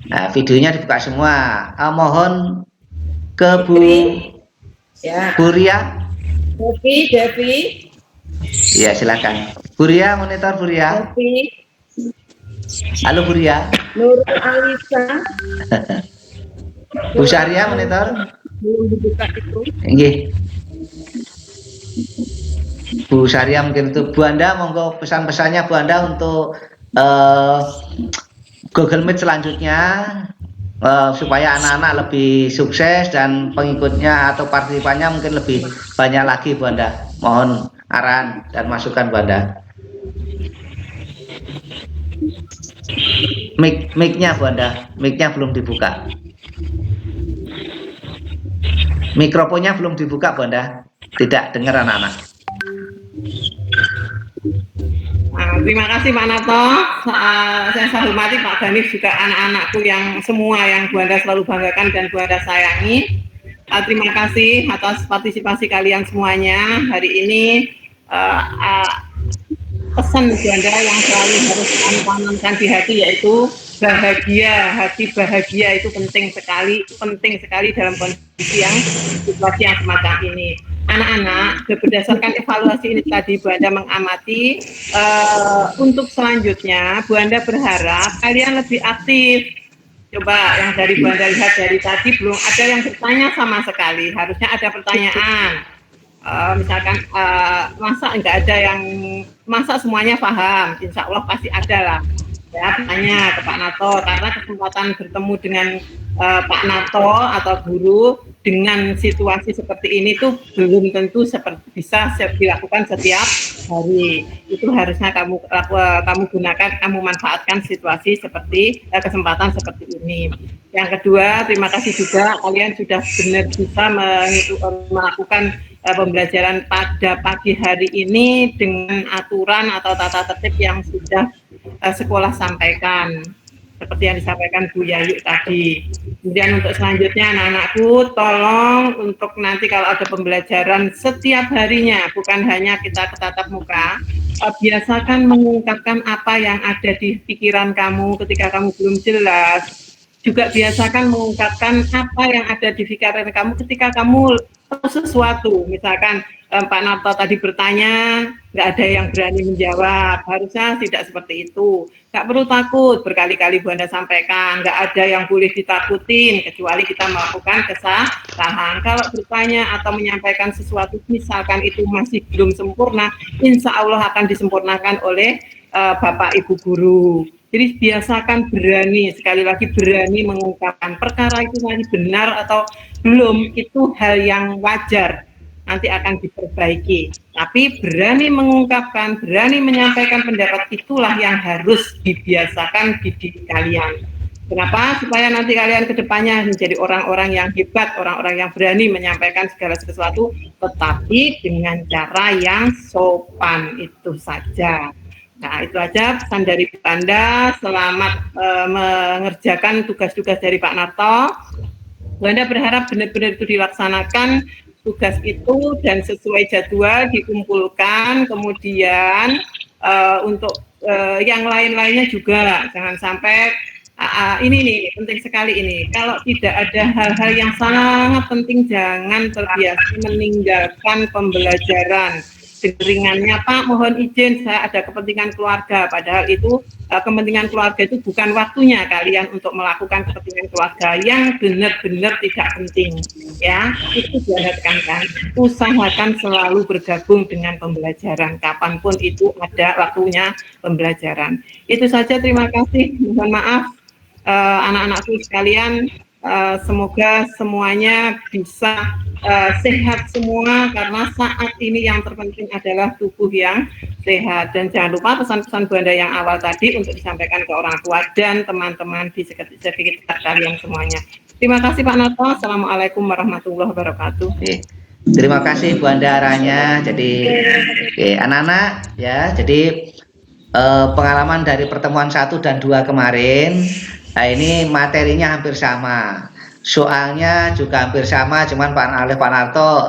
Nah, videonya dibuka semua. Mohon ke Bu ya. Bu Ria. Devi. Ya, silakan. Bu Ria, monitor Bu Ria. Devi. Halo Bu Ria. Nur Alisa. Bu Syahria, monitor. Belum dibuka itu. Nggih. Bu Syahria mungkin itu. Bu Anda, monggo pesan-pesannya Bu Anda untuk Google Meet selanjutnya. Supaya anak-anak lebih sukses dan pengikutnya atau partisipannya mungkin lebih banyak lagi Bu Anda. Mohon arahan dan masukan Bu Anda. Mic-nya Bu Anda, mic-nya belum dibuka. Mikrofonnya belum dibuka Bu Anda. Tidak dengar anak-anak. Terima kasih Pak Narto. Saya hormati Pak Ganif juga anak-anakku yang semua yang Bu Anda selalu banggakan dan Bu Anda sayangi. Terima kasih atas partisipasi kalian semuanya hari ini. Pesan Bu Anda yang selalu harus kami tanamkan di hati yaitu bahagia. Hati bahagia itu penting sekali dalam kondisi yang situasi yang semacam ini. Anak-anak, berdasarkan evaluasi ini tadi Bu Anda mengamati, untuk selanjutnya Bu Anda berharap kalian lebih aktif. Coba yang dari Bu Anda lihat dari tadi belum ada yang bertanya sama sekali, harusnya ada pertanyaan. Misalkan masa nggak ada yang, masa semuanya paham, insya Allah pasti ada lah. Ya, tanya ke Pak Nato, karena kesempatan bertemu dengan Pak Nato atau guru dengan situasi seperti ini tuh belum tentu bisa dilakukan setiap hari. Itu harusnya kamu gunakan, kamu manfaatkan situasi seperti kesempatan seperti ini. Yang kedua, terima kasih juga kalian sudah benar bisa melakukan pembelajaran pada pagi hari ini dengan aturan atau tata tertib yang sudah sekolah sampaikan, seperti yang disampaikan Bu Yayu tadi. Kemudian untuk selanjutnya anak-anakku, tolong untuk nanti kalau ada pembelajaran setiap harinya, bukan hanya kita tatap muka, biasakan mengungkapkan apa yang ada di pikiran kamu ketika kamu belum jelas. Juga biasakan mengungkapkan apa yang ada di pikiran kamu ketika kamu tahu sesuatu. Misalkan Pak Nato tadi bertanya, nggak ada yang berani menjawab. Harusnya tidak seperti itu. Nggak perlu takut, berkali-kali Bu Anda sampaikan, nggak ada yang boleh ditakutin, kecuali kita melakukan kesalahan. Kalau bertanya atau menyampaikan sesuatu, misalkan itu masih belum sempurna, insya Allah akan disempurnakan oleh Bapak Ibu Guru. Jadi biasakan berani, sekali lagi berani mengungkapkan perkara itu nanti benar atau belum, itu hal yang wajar, nanti akan diperbaiki. Tapi berani mengungkapkan, berani menyampaikan pendapat, itulah yang harus dibiasakan di diri kalian. Kenapa? Supaya nanti kalian ke depannya menjadi orang-orang yang hebat, orang-orang yang berani menyampaikan segala sesuatu, tetapi dengan cara yang sopan, itu saja. Nah, itu aja pesan dari Anda. Selamat mengerjakan tugas-tugas dari Pak Nato. Bu Anda berharap benar-benar itu dilaksanakan tugas itu dan sesuai jadwal dikumpulkan. Kemudian untuk yang lain-lainnya juga jangan sampai ini nih penting sekali ini. Kalau tidak ada hal-hal yang sangat penting, jangan terbiasa meninggalkan pembelajaran. Ringannya, Pak, mohon izin, saya ada kepentingan keluarga. Padahal itu kepentingan keluarga itu bukan waktunya kalian untuk melakukan kepentingan keluarga yang benar-benar tidak penting. Ya, itu Anda tekankan. Usahakan selalu bergabung dengan pembelajaran. Kapanpun itu ada waktunya pembelajaran. Itu saja, terima kasih. Mohon maaf, anak-anakku sekalian. Semoga semuanya bisa sehat semua, karena saat ini yang terpenting adalah tubuh yang sehat. Dan jangan lupa pesan-pesan Bu Anda yang awal tadi untuk disampaikan ke orang tua dan teman-teman di sekitar kalian semuanya. Terima kasih Pak Nato. Assalamualaikum warahmatullahi wabarakatuh. Terima kasih Bu Anda arahnya. Jadi anak-anak ya, jadi pengalaman dari pertemuan 1 dan 2 kemarin. Nah, ini materinya hampir sama, soalnya juga hampir sama, cuman Pak Nato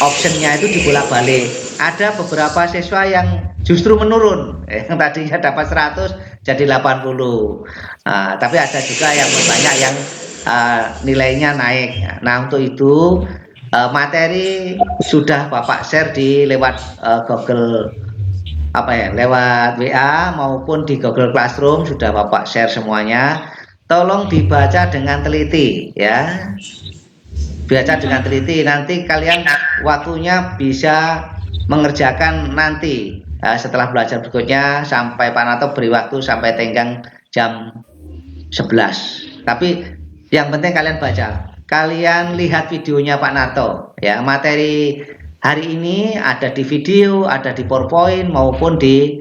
optionnya itu dibolak-balik. Ada beberapa siswa yang justru menurun, yang tadinya dapat 100 jadi 80. Tapi ada juga yang banyak yang nilainya naik. Nah, untuk itu materi sudah Bapak share di lewat Google lewat WA maupun di Google Classroom sudah Bapak share semuanya. Tolong dibaca dengan teliti ya. Baca dengan teliti, nanti kalian waktunya bisa mengerjakan nanti setelah belajar berikutnya, sampai Pak Nato beri waktu sampai tenggang jam 11. Tapi yang penting kalian baca. Kalian lihat videonya Pak Nato ya. Materi hari ini ada di video, ada di PowerPoint maupun di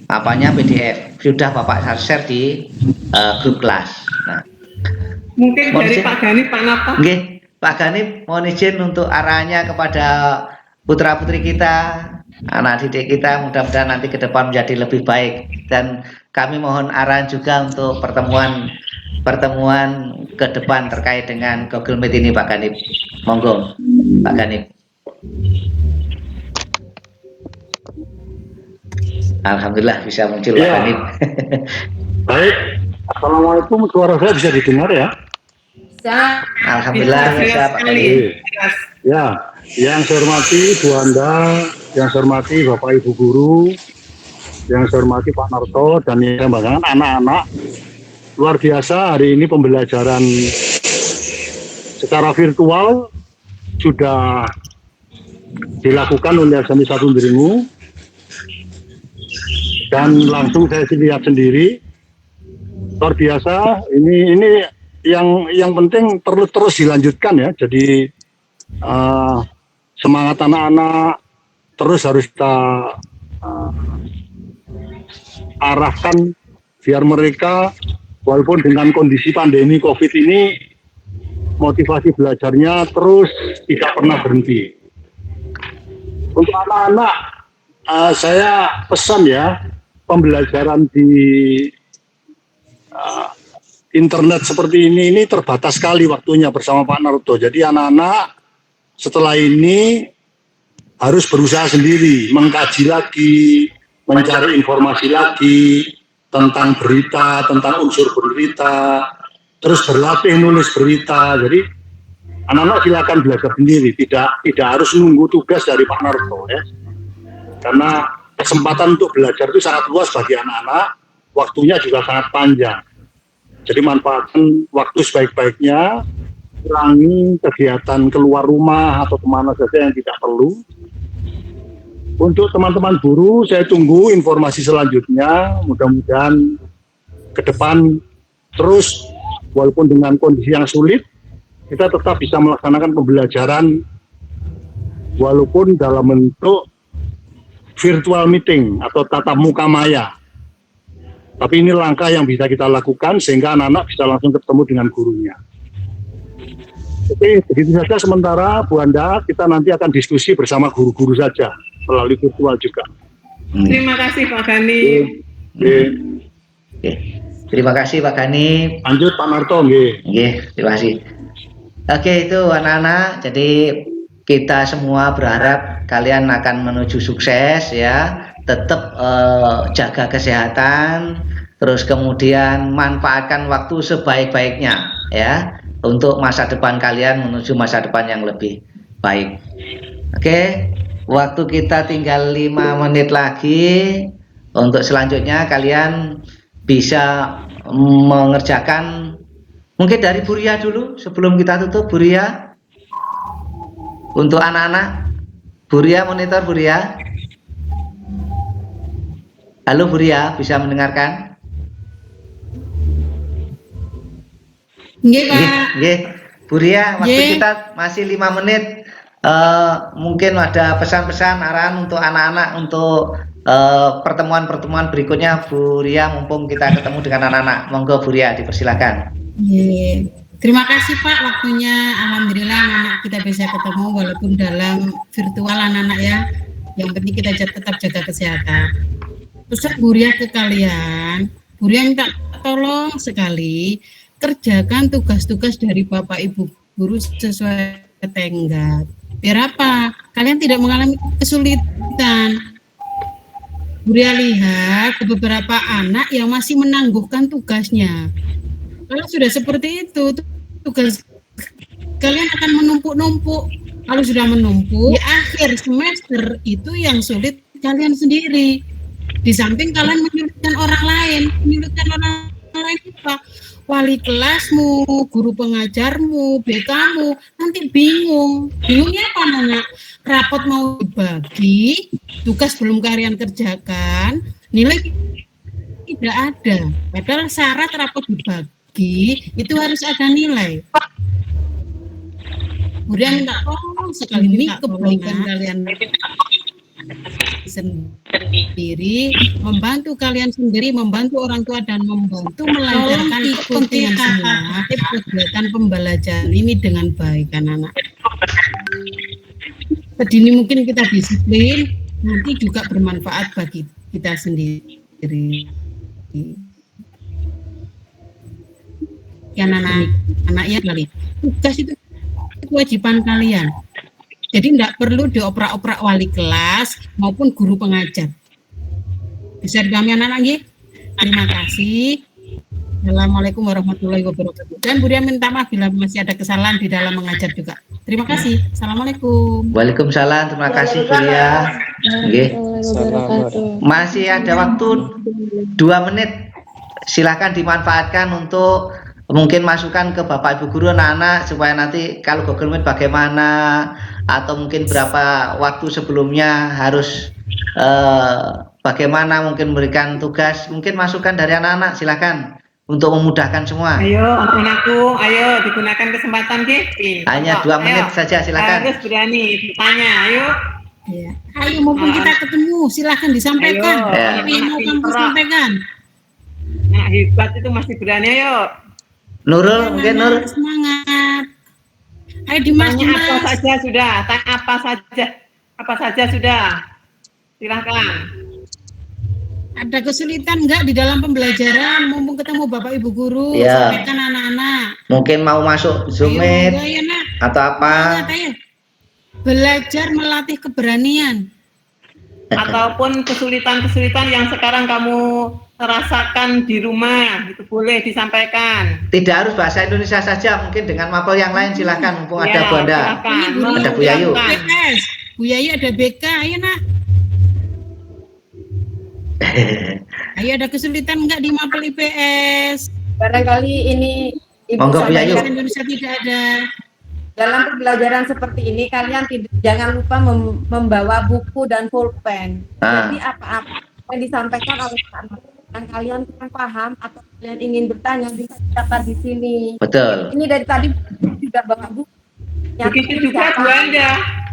PDF. Sudah Bapak share di grup kelas. Nah, mungkin dari Pak Ganip, Pak Nato. Oke, Pak Ganip mohon izin untuk arahnya kepada putra-putri kita, anak didik kita, mudah-mudahan nanti ke depan menjadi lebih baik. Dan kami mohon arahan juga untuk pertemuan ke depan terkait dengan Google Meet ini Pak Ganip. Monggo Pak Ganip. Alhamdulillah bisa muncul Pak Ganip. Baik, Assalamualaikum, suara saya bisa didengar ya? Alhamdulillah bisa Pak Ganip. Ya, yang saya hormati Bu Anda, yang saya hormati Bapak Ibu Guru, yang saya hormati Pak Narto, dan yang saya anak-anak. Luar biasa hari ini pembelajaran secara virtual sudah dilakukan oleh Organisasi Satu Dirimu, dan langsung saya lihat sendiri. Luar biasa. Ini yang penting terus dilanjutkan ya. Jadi semangat anak-anak terus harus kita arahkan biar mereka walaupun dengan kondisi pandemi COVID ini motivasi belajarnya terus tidak pernah berhenti. Untuk anak-anak saya pesan ya, pembelajaran di internet seperti ini terbatas sekali waktunya bersama Pak Narto. Jadi anak-anak setelah ini harus berusaha sendiri, mengkaji lagi, mencari informasi lagi tentang berita, tentang unsur berita, terus berlatih nulis berita. Jadi anak-anak silakan belajar sendiri, tidak harus menunggu tugas dari Pak Narto ya. Karena kesempatan untuk belajar itu sangat luas bagi anak-anak, waktunya juga sangat panjang. Jadi manfaatkan waktu sebaik-baiknya, kurangi kegiatan keluar rumah atau kemana saja yang tidak perlu. Untuk teman-teman guru, saya tunggu informasi selanjutnya. Mudah-mudahan ke depan terus, walaupun dengan kondisi yang sulit, kita tetap bisa melaksanakan pembelajaran walaupun dalam bentuk virtual meeting atau tatap muka maya. Tapi ini langkah yang bisa kita lakukan sehingga anak-anak bisa langsung ketemu dengan gurunya. Oke, begitu saja sementara Bu Anda, kita nanti akan diskusi bersama guru-guru saja melalui virtual juga. Terima kasih Pak Gani. Oke. Terima kasih Pak Gani. Lanjut Pak Narto, nggih. Terima kasih. Oke, itu anak-anak. Jadi kita semua berharap kalian akan menuju sukses ya. Tetap jaga kesehatan, terus kemudian manfaatkan waktu sebaik-baiknya ya untuk masa depan kalian menuju masa depan yang lebih baik. Oke, waktu kita tinggal 5 menit lagi. Untuk selanjutnya kalian bisa mengerjakan mungkin dari Bu Ria dulu sebelum kita tutup. Bu Ria, untuk anak-anak, Bu Ria monitor. Bu Ria, halo Bu Ria, bisa mendengarkan? Nggih Pak. Nggih, Bu Ria, waktu kita masih 5 menit. Mungkin ada pesan-pesan arahan untuk anak-anak untuk pertemuan-pertemuan berikutnya Bu Ria, mumpung kita ketemu dengan anak-anak. Monggo Bu Ria, dipersilakan. Terima kasih Pak waktunya. Alhamdulillah anak kita bisa ketemu walaupun dalam virtual anak-anak ya. Yang penting kita tetap jaga kesehatan. Pesan Bu Ria ke kalian, Bu Ria minta tolong sekali kerjakan tugas-tugas dari Bapak Ibu guru sesuai tenggat. Biar apa? Kalian tidak mengalami kesulitan. Bu Ria lihat beberapa anak yang masih menangguhkan tugasnya. Kalau sudah seperti itu, tugas kalian akan menumpuk-numpuk. Kalau sudah menumpuk, di akhir semester itu yang sulit kalian sendiri. Di samping kalian menyulitkan orang lain apa? Wali kelasmu, guru pengajarmu, BK-mu, nanti bingung. Bingungnya apa Nana? Rapot mau dibagi, tugas belum kalian kerjakan, nilai tidak ada. Padahal syarat rapot dibagi itu harus ada nilai. Kemudian minta tolong sekali ini kebaikan kalian sendiri, membantu kalian sendiri, membantu orang tua dan membantu melancarkan kepentingan semua kegiatan pembelajaran ini dengan baik anak-anak. Sedini mungkin kita disiplin, nanti juga bermanfaat bagi kita sendiri. Ya anak-anak ya kali. Tugas itu kewajiban kalian. Jadi tidak perlu dioprak-oprak wali kelas maupun guru pengajar. Bisa dipahami anak-anak? Terima kasih. Assalamualaikum warahmatullahi wabarakatuh. Dan Bu Ria minta maaf bila masih ada kesalahan di dalam mengajar juga. Terima kasih. Assalamualaikum. Waalaikumsalam. Terima kasih Bu Ria. Masih ada waktu 2 menit. Silakan dimanfaatkan untuk mungkin masukan ke Bapak Ibu guru anak-anak supaya nanti kalau Google Meet bagaimana, atau mungkin berapa waktu sebelumnya harus bagaimana mungkin memberikan tugas, mungkin masukan dari anak-anak, silakan untuk memudahkan semua. Ayo, anak-anakku, ayo digunakan kesempatan Ki. Hanya 2 menit saja, silakan. Harus berani bertanya, ayo. Ya. Ayo mumpung kita ketemu, silahkan disampaikan. Ayo, Apa yang mau kamu sampaikan? Nah, hebat itu masih berani, ayo. Nurul, mungkin Nur. Semangat. Ayo Dimas, Tanya Dimas. apa saja sudah, tanya apa saja sudah. Silahkan. Ada kesulitan enggak di dalam pembelajaran? Mumpung ketemu Bapak Ibu guru, Ya. sampaikan anak-anak. Mungkin mau masuk Zoom Meet atau apa? Semangat, ayo. Belajar melatih keberanian. Ataupun kesulitan-kesulitan yang sekarang kamu rasakan di rumah, itu boleh disampaikan. Tidak harus bahasa Indonesia saja, mungkin dengan mapel yang lain silahkan, mumpung ada Ya, Bu Anda. silakan. Ada Bu Yayu. BS. Bu Yayu ada BK, ayo nak. Ayo, ada kesulitan enggak di mapel IPS? Barangkali ini Ibu Monggo, Bu Yayu. sampaikan, Indonesia tidak ada. dalam pembelajaran seperti ini kalian jangan lupa membawa buku dan pulpen. Jadi apa-apa yang disampaikan oleh anak yang kalian kurang paham atau kalian ingin bertanya bisa dicatat di sini. Betul. Ini dari tadi juga bawa buku. Begitu juga Bu Anda.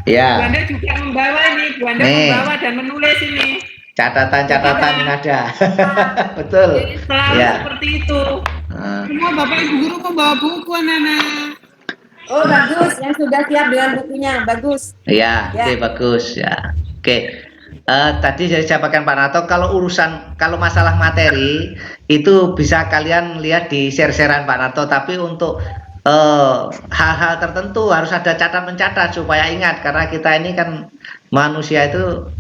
Ya. Bu Anda juga membawa ini, Bu Anda Nih. membawa dan menulis ini. Catatan-catatan yang ada. Betul. Selalu Ya. seperti itu. Semua Bapak Ibu guru membawa buku anak-anak. Oh bagus, yang sudah siap dengan bukunya, bagus. Iya, Ya. oke, bagus ya. Oke. Tadi saya sampaikan Pak Nato, kalau masalah materi itu bisa kalian lihat di share-sharean Pak Nato, tapi untuk hal-hal tertentu harus ada catat-mencatat supaya ingat, karena kita ini kan manusia itu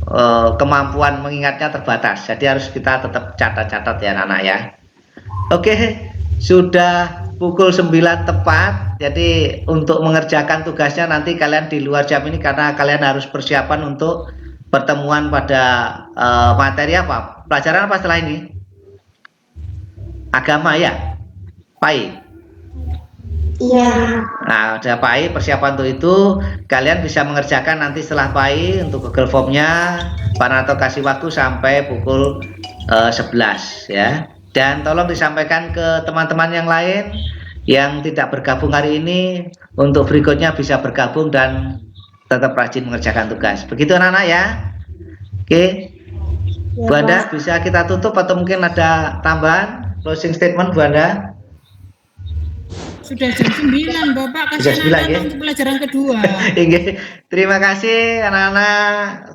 kemampuan mengingatnya terbatas, jadi harus kita tetap catat-catat ya anak-anak ya. Oke, sudah pukul 9 tepat, jadi untuk mengerjakan tugasnya nanti kalian di luar jam ini karena kalian harus persiapan untuk pertemuan pada materi apa? Pelajaran apa setelah ini? Agama ya? PAI? Iya. Nah, ada PAI, persiapan untuk itu kalian bisa mengerjakan nanti setelah PAI untuk Google Form-nya. Pak Nato kasih waktu sampai pukul 11 ya. Dan tolong disampaikan ke teman-teman yang lain yang tidak bergabung hari ini untuk berikutnya bisa bergabung dan tetap rajin mengerjakan tugas. Begitu anak-anak ya. Oke. Ya, Bu Anda bisa kita tutup atau mungkin ada tambahan closing statement Bu Anda? Sudah jam 9 Bapak, Sudah kasih 9 anak-anak ya? untuk pelajaran kedua. Oke. Terima kasih anak-anak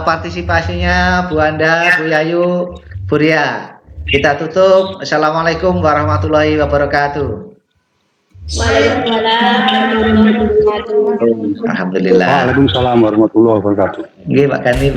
partisipasinya Bu Anda, Bu Yayu, Bu Ria. Kita tutup. Assalamualaikum warahmatullahi wabarakatuh. Waalaikumsalam. Alhamdulillah. Waalaikumsalam warahmatullahi wabarakatuh. Nggih, Pak Gani.